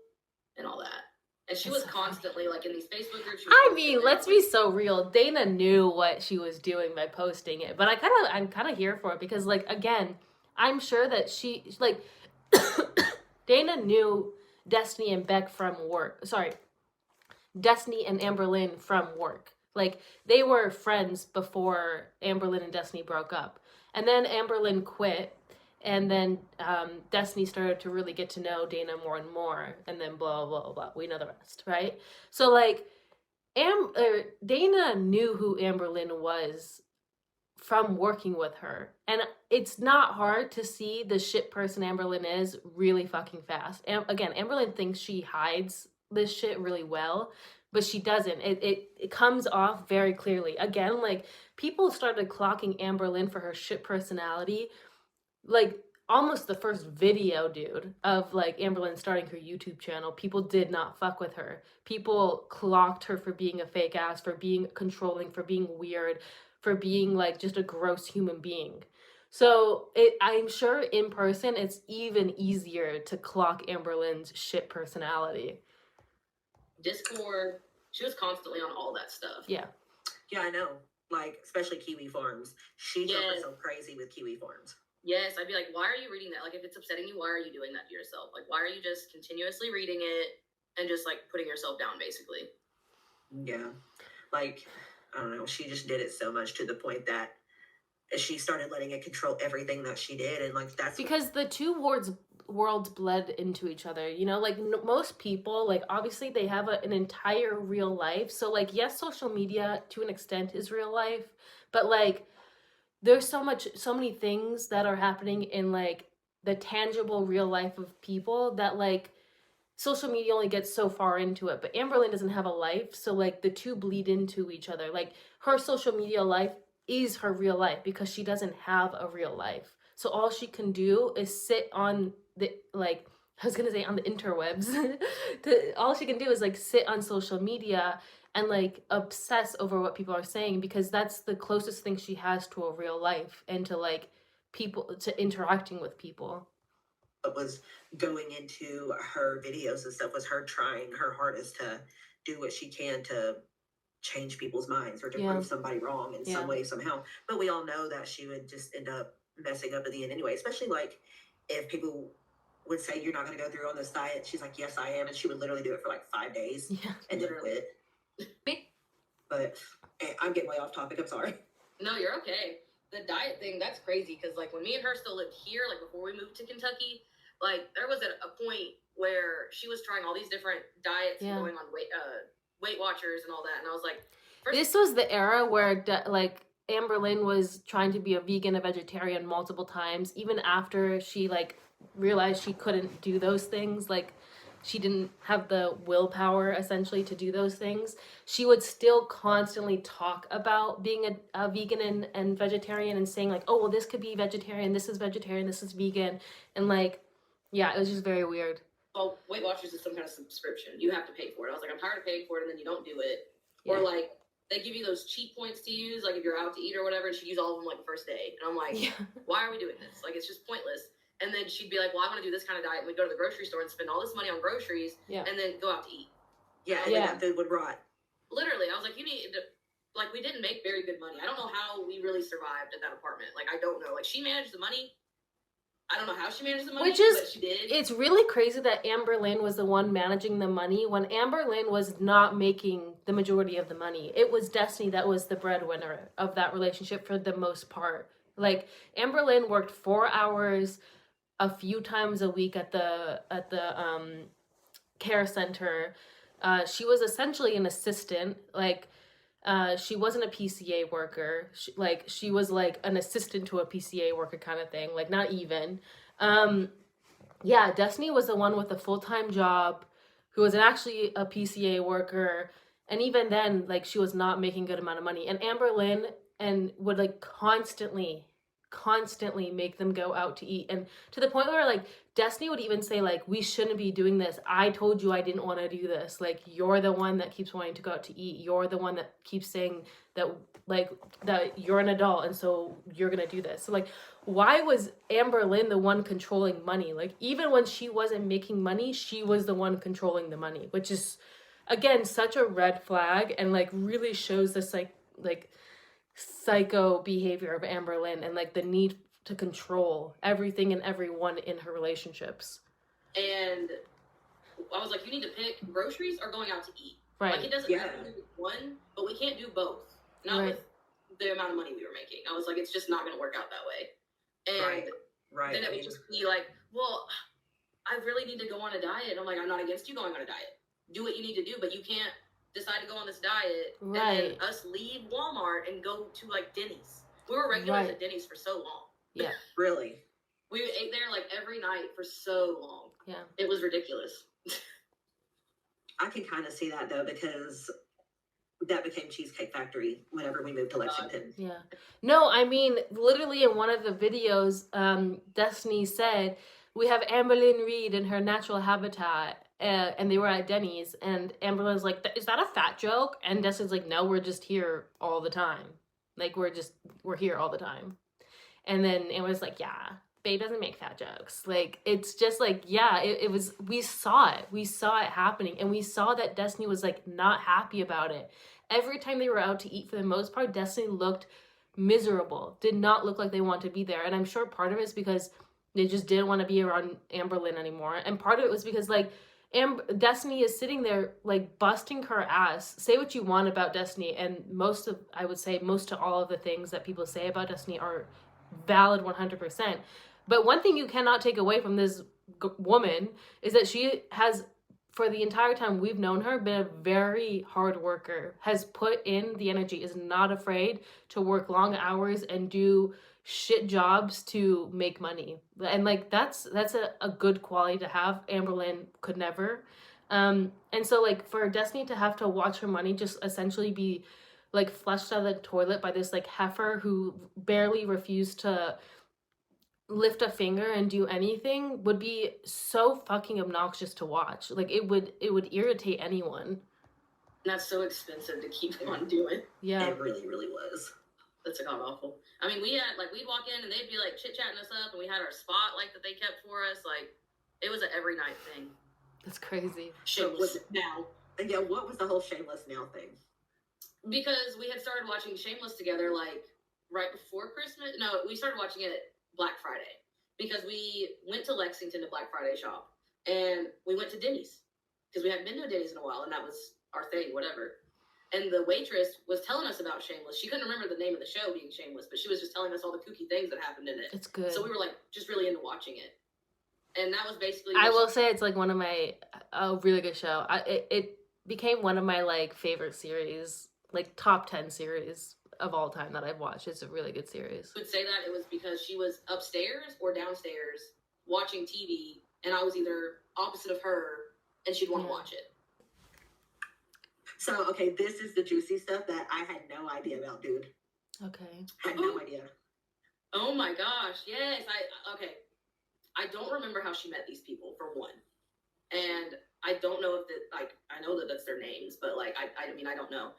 and all that. And she was constantly like in these Facebook groups. I mean, let's be so real. Dana knew what she was doing by posting it, but I'm kind of here for it because, like, again, I'm sure that she, like, Dana knew Destiny and Beck from work. Sorry, Destiny and Amberlynn from work. Like, they were friends before Amberlynn and Destiny broke up, and then Amberlynn quit. And then Destiny started to really get to know Dana more and more, and then blah, blah, blah, blah. We know the rest, right? So, like, Dana knew who Amberlynn was from working with her. And it's not hard to see the shit person Amberlynn is really fucking fast. And again, Amberlynn thinks she hides this shit really well, but she doesn't. It comes off very clearly. Again, like, people started clocking Amberlynn for her shit personality, like, almost the first video, dude, of, like, Amberlynn starting her YouTube channel. People did not fuck with her. People clocked her for being a fake ass, for being controlling, for being weird, for being, like, just a gross human being. So I'm sure in person it's even easier to clock Amberlynn's shit personality. Discord, she was constantly on all that stuff. Yeah. Yeah, I know. Like, especially Kiwi Farms. She's so crazy with Kiwi Farms. Yes, I'd be like, why are you reading that? Like, if it's upsetting you, why are you doing that to yourself? Like, why are you just continuously reading it and just, like, putting yourself down, basically? Yeah. Like, I don't know. She just did it so much to the point that she started letting it control everything that she did. And, like, that's... Because the two worlds bled into each other, you know? Like, most people, like, obviously they have an entire real life. So, like, yes, social media to an extent is real life. But, like, there's so many things that are happening in, like, the tangible real life of people that, like, social media only gets so far into it. But Amberlynn doesn't have a life, so, like, the two bleed into each other. Like, her social media life is her real life because she doesn't have a real life. So all she can do is sit on the, like, I was gonna say on the interwebs. All she can do is, like, sit on social media and, like, obsess over what people are saying, because that's the closest thing she has to a real life and to, like, people, to interacting with people. What was going into her videos and stuff was her trying her hardest to do what she can to change people's minds or to prove somebody wrong in some way, somehow. But we all know that she would just end up messing up at the end anyway, especially, like, if people would say, you're not going to go through on this diet, she's like, yes, I am. And she would literally do it for, like, 5 days and then quit. But I'm getting way off topic. I'm sorry. No, you're okay. The diet thing, that's crazy. Because, like, when me and her still lived here, like, before we moved to Kentucky, like, there was a point where she was trying all these different diets and going on Weight Watchers and all that. And I was like... This was the era where, like, Amberlynn was trying to be a vegan, a vegetarian multiple times, even after she, like, realized she couldn't do those things. Like, she didn't have the willpower, essentially, to do those things. She would still constantly talk about being a vegan and vegetarian and saying, like, oh, well, this could be vegetarian, this is vegetarian, this is vegan. And, like, yeah, it was just very weird. Well, Weight Watchers is some kind of subscription. You have to pay for it. I was like, I'm tired of paying for it, and then you don't do it. Or, like, they give you those cheat points to use, like, if you're out to eat or whatever, and she'd use all of them, like, the first day. And I'm like, why are we doing this? Like, it's just pointless. And then she'd be like, well, I want to do this kind of diet. And we'd go to the grocery store and spend all this money on groceries and then go out to eat. Yeah, and that food would rot. Literally, I was like, you need to, like, we didn't make very good money. I don't know how we really survived at that apartment. Like, I don't know. Like, she managed the money. I don't know how she managed the money, but she did. It's really crazy that Amberlynn was the one managing the money when Amberlynn was not making the majority of the money. It was Destiny that was the breadwinner of that relationship for the most part. Like, Amberlynn worked 4 hours a few times a week at the care center. She was essentially an assistant. Like, she wasn't a PCA worker. She was like an assistant to a PCA worker kind of thing. Like, not even. Destiny was the one with a full-time job who was actually a PCA worker. And even then, like, she was not making a good amount of money. And Amberlynn would, like, constantly constantly make them go out to eat. And to the point where like Destiny would even say like, we shouldn't be doing this. I told you I didn't want to do this. Like, you're the one that keeps wanting to go out to eat. You're the one that keeps saying that like that you're an adult and so you're gonna do this. So like, why was Amber Lynn the one controlling money? Like, even when she wasn't making money, she was the one controlling the money, which is, again, such a red flag, and like really shows this like psycho behavior of Amber Lynn, and like the need to control everything and everyone in her relationships. And I was like, you need to pick groceries or going out to eat. Right. Like, it doesn't matter to do one, but we can't do both. Not with the amount of money we were making. I was like, it's just not going to work out that way. And then it would just be like, well, I really need to go on a diet. And I'm like, I'm not against you going on a diet. Do what you need to do, but you can't decide to go on this diet and then us leave Walmart and go to like Denny's. We were regulars at Denny's for so long. Yeah. Really? We ate there like every night for so long. Yeah. It was ridiculous. I can kind of see that though, because that became Cheesecake Factory whenever we moved to Lexington. Yeah. No, I mean, literally in one of the videos, Destiny said, we have Amberlynn Reed in her natural habitat, and they were at Denny's, and Amberlynn's like, is that a fat joke? And Destiny's like, no, we're just here all the time. Like, we're here all the time. And then Amber's like, yeah, Babe doesn't make fat jokes. Like, it's just like, yeah, it was, we saw it happening, and we saw that Destiny was like not happy about it. Every time they were out to eat, for the most part, Destiny looked miserable, did not look like they wanted to be there. And I'm sure part of it is because they just didn't want to be around Amberlynn anymore. And part of it was because like Destiny is sitting there like busting her ass. Say what you want about Destiny, and I would say most to all of the things that people say about Destiny are valid 100%. But one thing you cannot take away from this woman is that she has, for the entire time we've known her, been a very hard worker, has put in the energy, is not afraid to work long hours and do shit jobs to make money. And like, that's a good quality to have. Amberlynn could never. And so like for Destiny to have to watch her money just essentially be like flushed out of the toilet by this like heifer who barely refused to lift a finger and do anything would be so fucking obnoxious to watch. Like, it would irritate anyone. And that's so expensive to keep on doing. Yeah. It really, really was. That's god awful. I mean, we had like, we'd walk in and they'd be like chit-chatting us up, and we had our spot like that they kept for us. Like, it was an every night thing. That's crazy. Shameless now. Yeah, what was the whole Shameless now thing? Because we had started watching Shameless together like right before Christmas. No, we started watching it Black Friday, because we went to Lexington to Black Friday shop, and we went to Denny's because we hadn't been to Denny's in a while, and that was our thing, whatever. And the waitress was telling us about Shameless. She couldn't remember the name of the show being Shameless, but she was just telling us all the kooky things that happened in it. It's good. So we were like just really into watching it, and that was basically. I will say it's like one of my a really good show. It became one of my like favorite series, like top 10 series of all time that I've watched. It's a really good series. I would say that it was because she was upstairs or downstairs watching TV, and I was either opposite of her, and she'd want to watch it. So, okay, this is the juicy stuff that I had no idea about, dude. Okay. I had no idea. Oh my gosh, yes. I don't remember how she met these people, for one. And I don't know if I know that that's their names, but like, I mean, I don't know.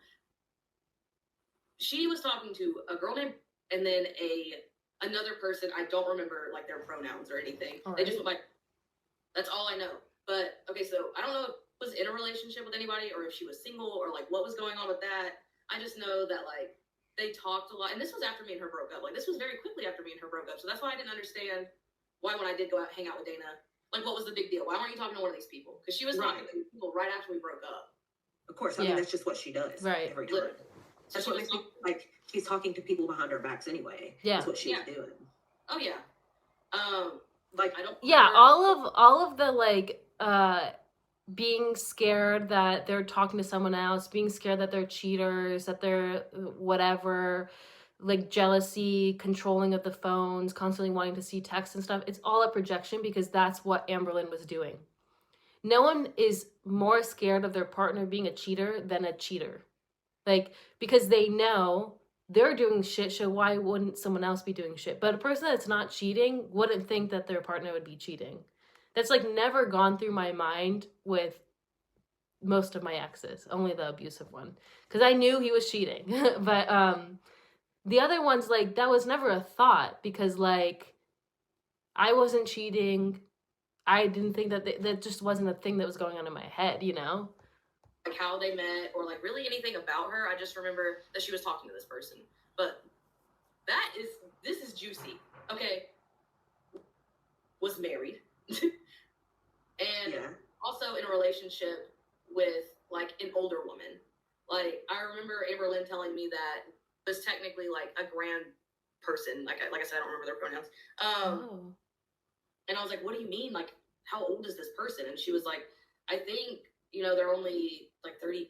She was talking to a girl named, and then another person. I don't remember like their pronouns or anything. They just went by. That's all I know. But okay, so I don't know if she was in a relationship with anybody, or if she was single, or like what was going on with that. I just know that like they talked a lot, and this was after me and her broke up. Like, this was very quickly after me and her broke up. So that's why I didn't understand why, when I did go out hang out with Dana, like, what was the big deal? Why weren't you talking to one of these people? Because she was talking to people right after we broke up. Of course, I mean, that's just what she does. Right. Every time. That's what makes me, like, she's talking to people behind our backs anyway. Yeah. That's what she's doing. Oh, yeah. Like, I don't. Yeah, all of the, like, being scared that they're talking to someone else, being scared that they're cheaters, that they're whatever, like jealousy, controlling of the phones, constantly wanting to see texts and stuff. It's all a projection, because that's what Amberlynn was doing. No one is more scared of their partner being a cheater than a cheater. Like, because they know they're doing shit, so why wouldn't someone else be doing shit? But a person that's not cheating wouldn't think that their partner would be cheating. That's like never gone through my mind with most of my exes, only the abusive one, because I knew he was cheating. But the other ones, like, that was never a thought, because like I wasn't cheating. I didn't think that just wasn't a thing that was going on in my head, you know? Like how they met or like really anything about her. I just remember that she was talking to this person. But this is juicy. Okay. Was married. And also in a relationship with like an older woman. Like I remember Amber Lynn telling me that it was technically like a grand person. Like I said, I don't remember their pronouns. And I was like, what do you mean? Like, how old is this person? And she was like, I think, they're only like 32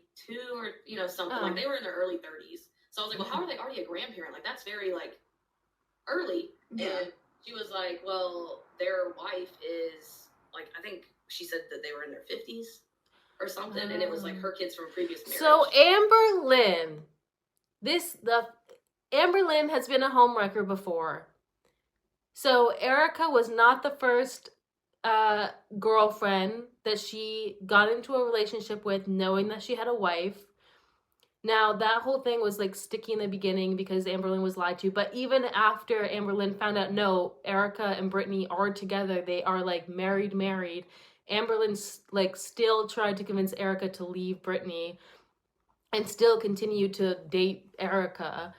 or, something. Like they were in their early 30s. So I was like, well, how are they already a grandparent? Like that's very like early. Yeah. And she was like, well, their wife is like, I think she said that they were in their 50s or something. And it was like her kids from a previous marriage. So Amber Lynn, Amber Lynn has been a homewrecker before. So Erica was not the first girlfriend that she got into a relationship with knowing that she had a wife. Now, that whole thing was like sticky in the beginning because Amber Lynn was lied to. But even after Amber Lynn found out, no, Erica and Brittany are together, they are like married. Amber Lynn like still tried to convince Erica to leave Brittany and still continue to date Erica.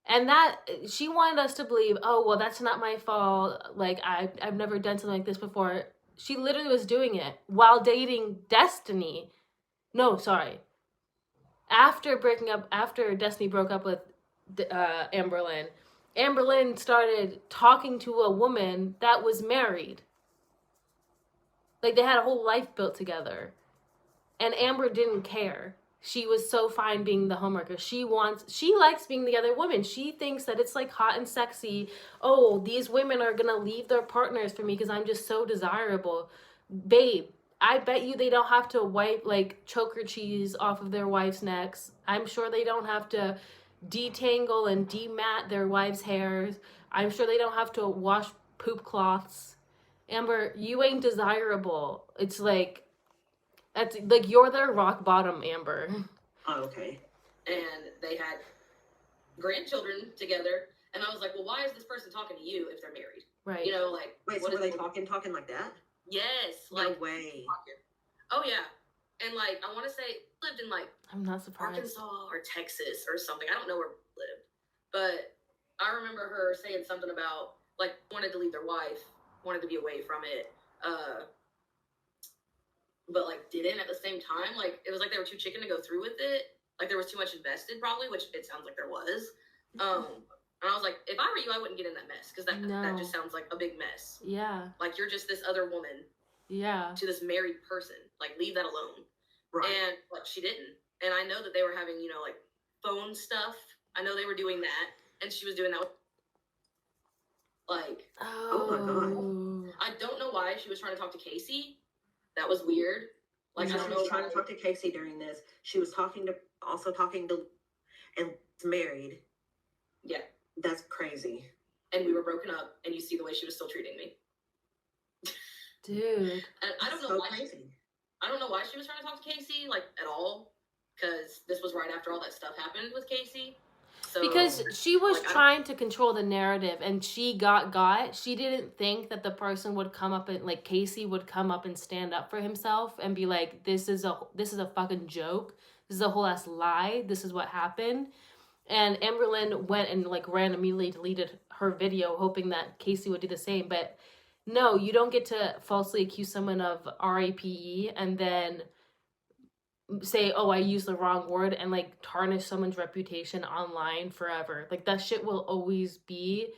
And that, she wanted us to believe, oh, well, that's not my fault. Like, I've never done something like this before. She literally was doing it while dating Destiny. No, sorry. After Destiny broke up with Amber Lynn started talking to a woman that was married. Like, they had a whole life built together. And Amber didn't care. She was so fine being the homewrecker. She likes being the other woman. She thinks that it's like hot and sexy. Oh, these women are gonna leave their partners for me because I'm just so desirable. Babe, I bet you they don't have to wipe like choker cheese off of their wives' necks. I'm sure they don't have to detangle and demat their wives' hairs. I'm sure they don't have to wash poop cloths. Amber, you ain't desirable. It's like, that's like, you're their rock bottom, Amber. Oh, okay. And they had grandchildren together, and I was like, well, why is this person talking to you if they're married? Right. Like, wait, so were they talking like that? Yes. No like way. Talking. Oh yeah. And like I want to say lived in like I'm not surprised. Arkansas or Texas or something. I don't know where she lived, but I remember her saying something about like wanted to leave their wife, wanted to be away from it. But like didn't at the same time. Like it was like they were too chicken to go through with it. Like there was too much invested probably, which it sounds like there was. And I was like, if I were you, I wouldn't get in that mess because that just sounds like a big mess. Yeah. Like you're just this other woman. Yeah. To this married person. Like leave that alone. Right. And but she didn't. And I know that they were having, like phone stuff. I know they were doing that. And she was doing that with like oh my God. I don't know why she was trying to talk to Casey. That was weird. Like, I don't know. She was trying to talk to Casey during this. She was talking to and married. Yeah. That's crazy. And we were broken up, and you see the way she was still treating me. Dude. And I don't know why. I don't know why she was trying to talk to Casey, like, at all. Because this was right after all that stuff happened with Casey. So, because she was trying to control the narrative, and she got. She didn't think that the person would come up and like Casey would come up and stand up for himself and be like, this is a fucking joke. This is a whole ass lie. This is what happened. And Amber Lynn went and like randomly deleted her video, hoping that Casey would do the same. But no, you don't get to falsely accuse someone of RAPE and then say, oh, I used the wrong word, and like tarnish someone's reputation online forever. Like that shit will always be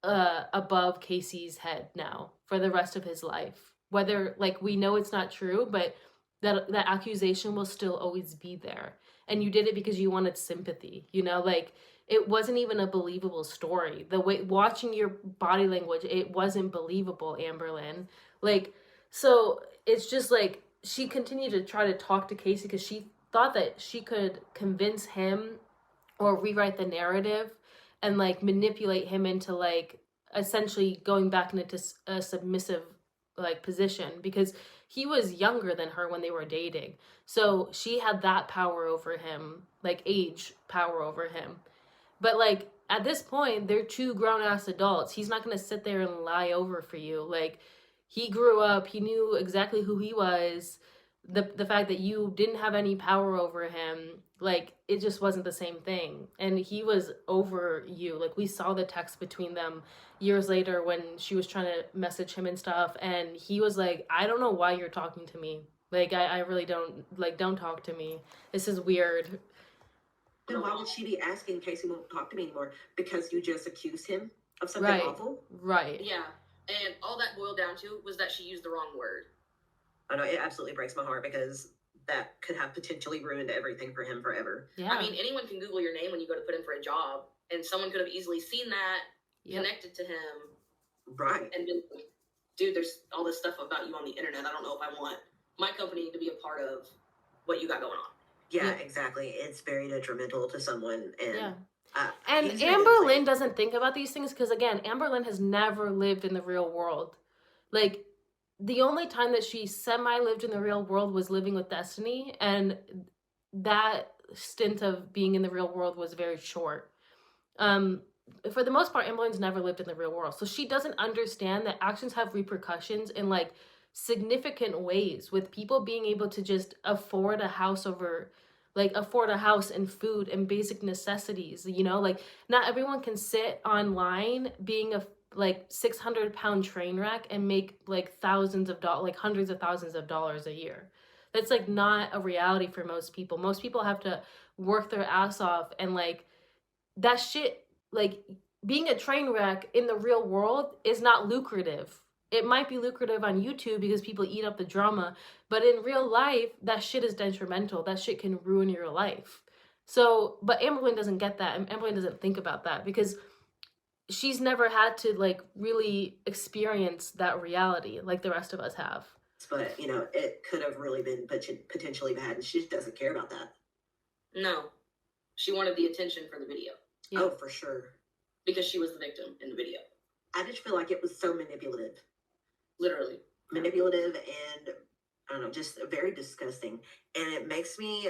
above Casey's head now for the rest of his life. Whether like we know it's not true, but that accusation will still always be there. And you did it because you wanted sympathy, like it wasn't even a believable story. The way watching your body language, it wasn't believable, Amber Lynn. Like, so it's just like she continued to try to talk to Casey because she thought that she could convince him or rewrite the narrative and like manipulate him into like essentially going back into a submissive like position, because he was younger than her when they were dating. So she had that power over him, like age power over him. But like at this point, they're two grown ass adults. He's not gonna sit there and lie over for you. Like he grew up, he knew exactly who he was. The fact that you didn't have any power over him, like it just wasn't the same thing. And he was over you. Like we saw the text between them years later when she was trying to message him and stuff, and he was like, I don't know why you're talking to me. Like I really don't, like, don't talk to me. This is weird. Then why would she be asking Casey won't talk to me anymore? Because you just accused him of something Right. awful? Right. Yeah. And all that boiled down to was that she used the wrong word. I know, it absolutely breaks my heart because that could have potentially ruined everything for him forever. Yeah. I mean, anyone can Google your name when you go to put in for a job, and someone could have easily seen that, connected to him. Right. And been like, dude, there's all this stuff about you on the internet. I don't know if I want my company to be a part of what you got going on. Yeah, exactly. It's very detrimental to someone. And and Amber Lynn doesn't think about these things because, again, Amber Lynn has never lived in the real world. Like, the only time that she semi-lived in the real world was living with Destiny, and that stint of being in the real world was very short. For the most part, Amber Lynn's never lived in the real world, so she doesn't understand that actions have repercussions in, like, significant ways, with people being able to just afford a house and food and basic necessities, you know? Like, not everyone can sit online being a like 600-pound train wreck and make like thousands of dollars, like hundreds of thousands of dollars a year. That's like not a reality for most people. Most people have to work their ass off, and like that shit, like being a train wreck in the real world is not lucrative. It might be lucrative on YouTube because people eat up the drama, but in real life, that shit is detrimental. That shit can ruin your life. So, but Amber Lynn doesn't get that, and Amber Lynn doesn't think about that because she's never had to like really experience that reality like the rest of us have. But, you know, it could have really been potentially bad, and she just doesn't care about that. No. She wanted the attention for the video. Yeah. Oh, for sure. Because she was the victim in the video. I just feel like it was so manipulative. Literally. Manipulative and, I don't know, just very disgusting. And it makes me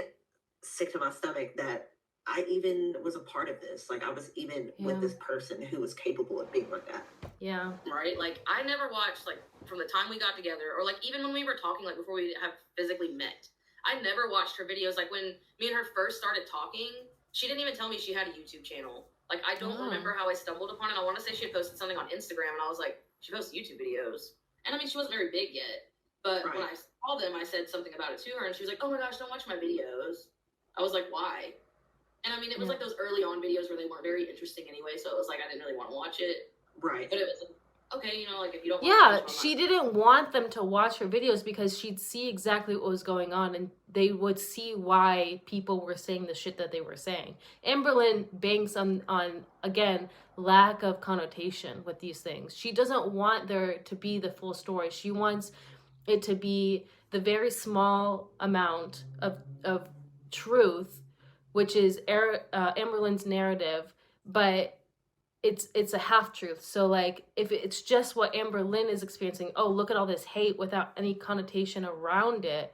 sick to my stomach that I even was a part of this. Like, I was even with this person who was capable of being like that. Yeah. Right? Like, I never watched, like, from the time we got together, or, like, even when we were talking, like, before we have physically met, I never watched her videos. Like, when me and her first started talking, she didn't even tell me she had a YouTube channel. Like, I don't remember how I stumbled upon it. I want to say she had posted something on Instagram, and I was like, she posts YouTube videos. And, I mean, she wasn't very big yet. But when I saw them, I said something about it to her, and she was like, oh, my gosh, don't watch my videos. I was like, why? And I mean, it was like those early on videos where they weren't very interesting anyway, so it was like I didn't really want to watch it. Right. But it was like, okay, you know, like if you don't want to watch she didn't want them to watch her videos because she'd see exactly what was going on, and they would see why people were saying the shit that they were saying. Amber Lynn banks on again, lack of connotation with these things. She doesn't want there to be the full story. She wants it to be the very small amount of truth, which is Amber Lynn's narrative, but it's a half truth. So like if it's just what Amber Lynn is experiencing, oh, look at all this hate without any connotation around it,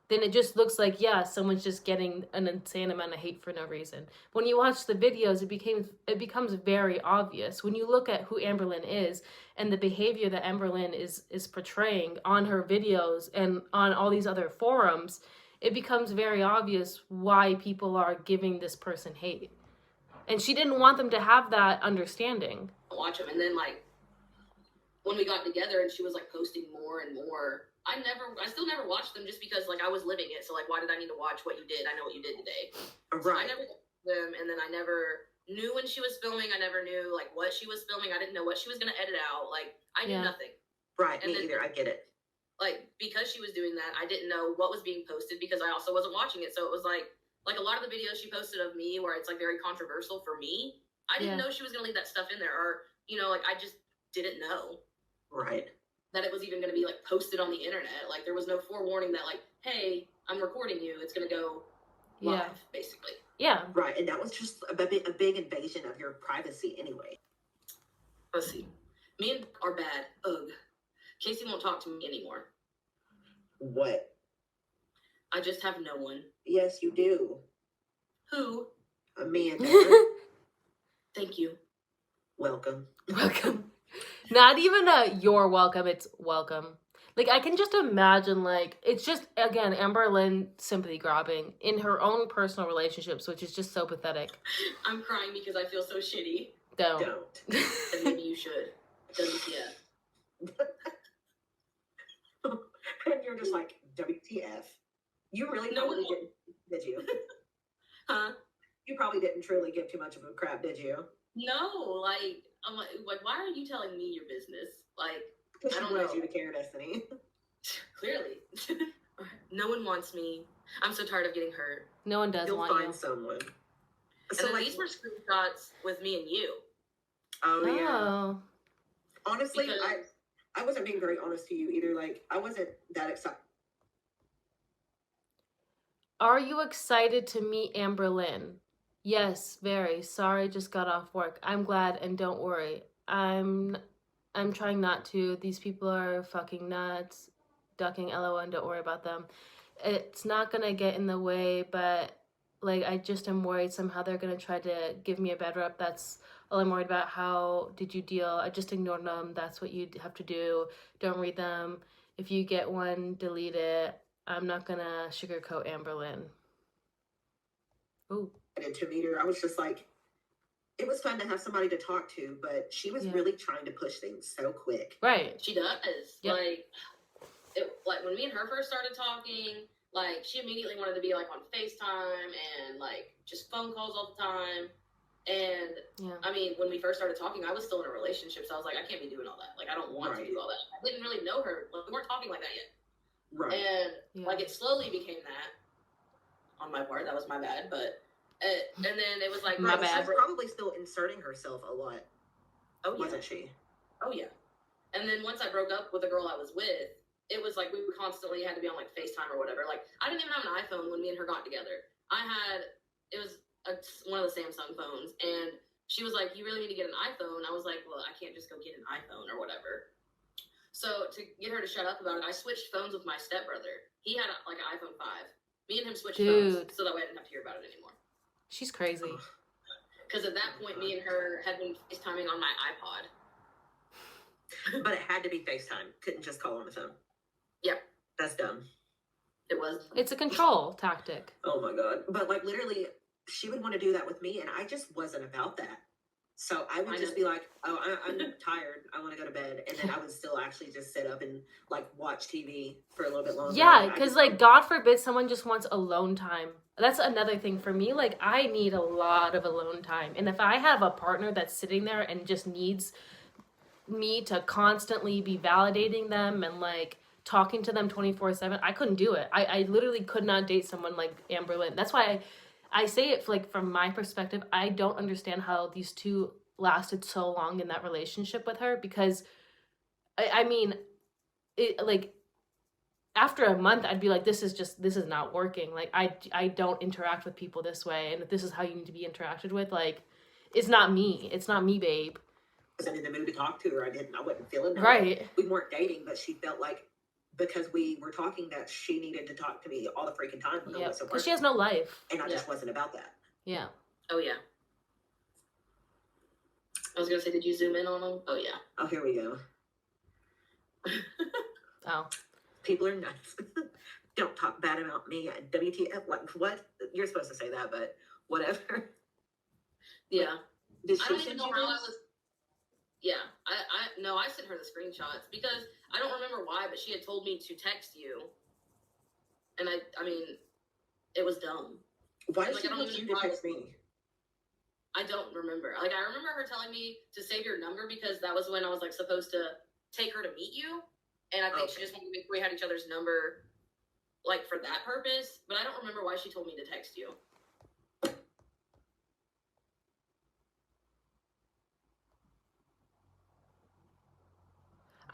then it just looks like, yeah, someone's just getting an insane amount of hate for no reason. When you watch the videos, it becomes very obvious. When you look at who Amber Lynn is and the behavior that Amber Lynn is portraying on her videos and on all these other forums, it becomes very obvious why people are giving this person hate. And she didn't want them to have that understanding. Watch them. And then, like, when we got together and she was, like, posting more and more, I still never watched them just because, like, I was living it. So, like, why did I need to watch what you did? I know what you did today. Right. So I never watched them, and then I never knew when she was filming. I never knew, like, what she was filming. I didn't know what she was going to edit out. Like, I knew nothing. Right, and me either. I get it. Like, because she was doing that, I didn't know what was being posted because I also wasn't watching it. So it was like a lot of the videos she posted of me where it's like very controversial for me, I didn't know she was going to leave that stuff in there, or, you know, like I just didn't know. Right. That it was even going to be like posted on the internet. Like there was no forewarning that like, hey, I'm recording you. It's going to go live, basically. Yeah. Right, and that was just a big invasion of your privacy anyway. Let's see. Me and Beck are bad. Ugh. Casey won't talk to me anymore. What? I just have no one. Yes, you do. Who? Me and Amber. Thank you. Welcome. Welcome. Not even a you're welcome, it's welcome. Like, I can just imagine, like, it's just, again, Amber Lynn sympathy grabbing in her own personal relationships, which is just so pathetic. I'm crying because I feel so shitty. Don't. And maybe you should. WTF. And you're just like, WTF. You really probably didn't, did you? Huh? You probably didn't truly give too much of a crap, did you? No, like, I'm like, why are you telling me your business? Like, Because I she don't wanted know. you to care, Destiny. Clearly. No one wants me. I'm so tired of getting hurt. No one does You'll want find you. someone. And So then like, these were screenshots with me and you. oh yeah. Oh. Honestly, Because- I wasn't being very honest to you either. Like, I wasn't that excited. Are you excited to meet Amber Lynn? Yes, very. Sorry, just got off work. I'm glad, and don't worry. I'm trying not to. These people are fucking nuts. Ducking LOL, and don't worry about them. It's not gonna get in the way, but like, I just am worried somehow they're gonna try to give me a bad rep. That's all I'm worried about. How did you deal? I just ignored them. That's what you have to do. Don't read them. If you get one, delete it. I'm not gonna sugarcoat Amber Lynn. Ooh. To meet her, I was just like, it was fun to have somebody to talk to, but she was really trying to push things so quick. Right. She does. Yep. Like when me and her first started talking, like she immediately wanted to be like on FaceTime and like just phone calls all the time. And I mean, when we first started talking, I was still in a relationship, so I was like, I can't be doing all that. Like, I don't want to do all that. I didn't really know her. Like, we weren't talking like that yet. Right. And like it slowly became that on my part. That was my bad, but and then it was like my bad. She was probably still inserting herself a lot. Oh, wasn't she? Oh yeah. And then once I broke up with the girl I was with, it was like we constantly had to be on like FaceTime or whatever. Like I didn't even have an iPhone when me and her got together. It was one of the Samsung phones, and she was like, "You really need to get an iPhone." I was like, "Well, I can't just go get an iPhone or whatever." So to get her to shut up about it, I switched phones with my stepbrother. He had like an iPhone 5. Me and him switched phones so that way I didn't have to hear about it anymore. She's crazy. Because at that point, me and her had been FaceTiming on my iPod. But it had to be FaceTime. Couldn't just call on the phone. Yep. That's dumb. It was. It's a control tactic. Oh my God. But like literally, she would want to do that with me, and I just wasn't about that. So I would just be like, oh, I'm tired. I want to go to bed. And then I would still actually just sit up and like watch TV for a little bit longer. Yeah, because like God forbid someone just wants alone time. That's another thing for me. Like I need a lot of alone time. And if I have a partner that's sitting there and just needs me to constantly be validating them and like talking to them 24/7, I couldn't do it. I literally could not date someone like Amber Lynn. That's why I say it like from my perspective, I don't understand how these two lasted so long in that relationship with her, because I mean, it like after a month I'd be like, this is not working. Like I don't interact with people this way, and if this is how you need to be interacted with, like it's not me, babe. I wasn't in the mood to talk to her. I wasn't feeling that. Right. We weren't dating, but she felt like because we were talking that she needed to talk to me all the freaking time. Yeah, because she has no life. And I just wasn't about that. Yeah. Oh yeah. I was gonna say, did you zoom in on them? Oh yeah. Oh, here we go. Oh. People are nuts. Don't talk bad about me. WTF? What? You're supposed to say that, but whatever. Yeah. Did she I don't send even know you how I this? was. Yeah, I sent her the screenshots because I don't remember why, but she had told me to text you, and I mean, it was dumb. Why did she want you to text me? I don't remember. Like I remember her telling me to save your number because that was when I was like supposed to take her to meet you, and I think she just wanted to make sure we had each other's number, like for that purpose. But I don't remember why she told me to text you.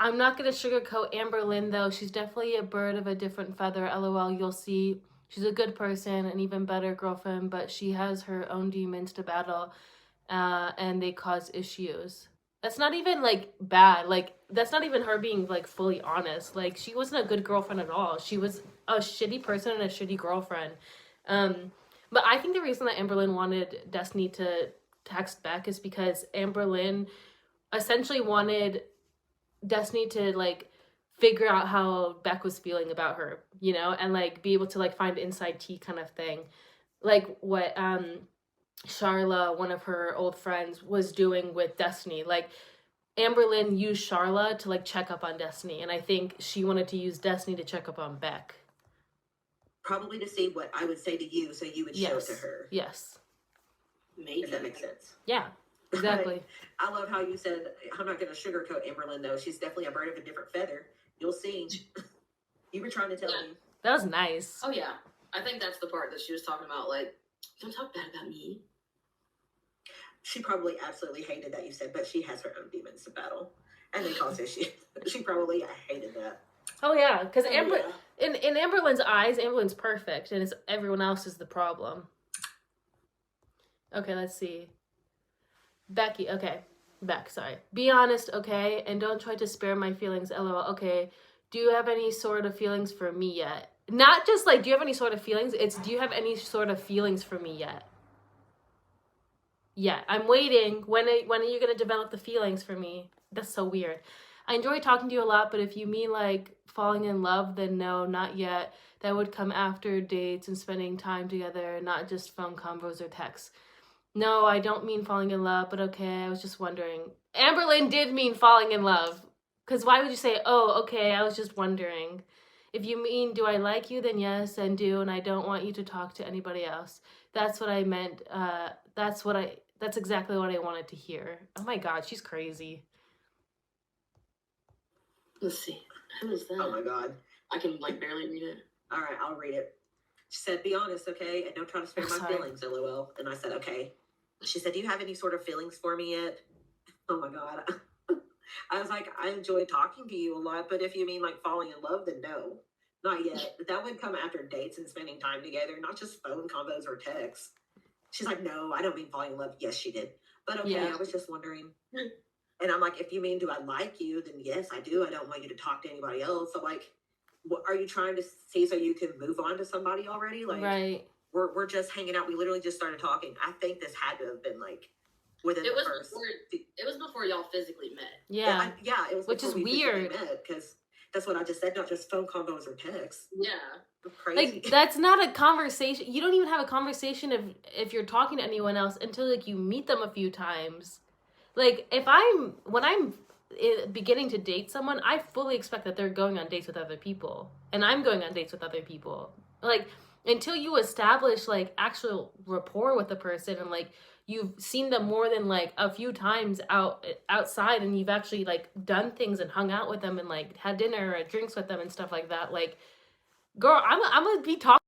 I'm not going to sugarcoat Amber Lynn, though. She's definitely a bird of a different feather. LOL, you'll see. She's a good person, an even better girlfriend, but she has her own demons to battle, and they cause issues. That's not even like bad. Like that's not even her being like fully honest. Like she wasn't a good girlfriend at all. She was a shitty person and a shitty girlfriend. Um, but I think the reason that Amberlynn wanted Destiny to text Beck is because Amberlynn essentially wanted Destiny to like figure out how Beck was feeling about her, you know, and like be able to like find inside tea kind of thing. Like what Charla, one of her old friends, was doing with Destiny. Like Amberlynn used Charla to like check up on Destiny, and I think she wanted to use Destiny to check up on Beck. Probably to see what I would say to you, so you would show it to her. Yes. Maybe. If that makes sense. Yeah, exactly. I love how you said, I'm not going to sugarcoat Amberlynn, though. She's definitely a bird of a different feather. You'll see. You were trying to tell me. That was nice. Oh, yeah. I think that's the part that she was talking about. Like, don't talk bad about me. She probably absolutely hated that you said, but she has her own demons to battle. And they cause issues. She probably hated that. Oh, yeah. Because in Amberlynn's eyes, Amberlynn's perfect, and it's everyone else is the problem. Okay, let's see. Becky, okay. Beck, sorry. Be honest, okay? And don't try to spare my feelings, lol. Okay. Do you have any sort of feelings for me yet? Not just like, do you have any sort of feelings? It's, do you have any sort of feelings for me yet? Yeah, I'm waiting. When are you going to develop the feelings for me? That's so weird. I enjoy talking to you a lot, but if you mean like falling in love, then no, not yet. That would come after dates and spending time together, not just phone combos or texts. No, I don't mean falling in love, but okay, I was just wondering. Amberlynn did mean falling in love. Because why would you say, oh, okay, I was just wondering. If you mean, do I like you, then yes, and do, and I don't want you to talk to anybody else. That's what I meant. That's exactly what I wanted to hear. Oh my God, she's crazy. Let's see. Who is that? Oh my God. I can like barely read it. All right, I'll read it. She said, be honest, okay? And don't try to spare my feelings, lol. And I said, okay. She said, do you have any sort of feelings for me yet? Oh my God. I was like, I enjoy talking to you a lot, but if you mean like falling in love, then no, not yet. That would come after dates and spending time together, not just phone combos or texts. She's like, no, I don't mean falling in love. Yes, she did. But okay, yeah. I was just wondering. And I'm like, if you mean, do I like you? Then yes, I do. I don't want you to talk to anybody else. So like, what are you trying to see so you can move on to somebody already? Like, right. We're just hanging out. We literally just started talking. I think this had to have been like within the first. It was before y'all physically met. Yeah. Yeah, it was. Which is weird. Because that's what I just said. Not just phone combos or texts. Yeah. Crazy. Like that's not a conversation. You don't even have a conversation if you're talking to anyone else until like you meet them a few times. Like when I'm beginning to date someone, I fully expect that they're going on dates with other people, and I'm going on dates with other people. Like until you establish like actual rapport with the person and like you've seen them more than like a few times outside, and you've actually like done things and hung out with them and like had dinner or drinks with them and stuff like that. Like, girl, I'm gonna be talking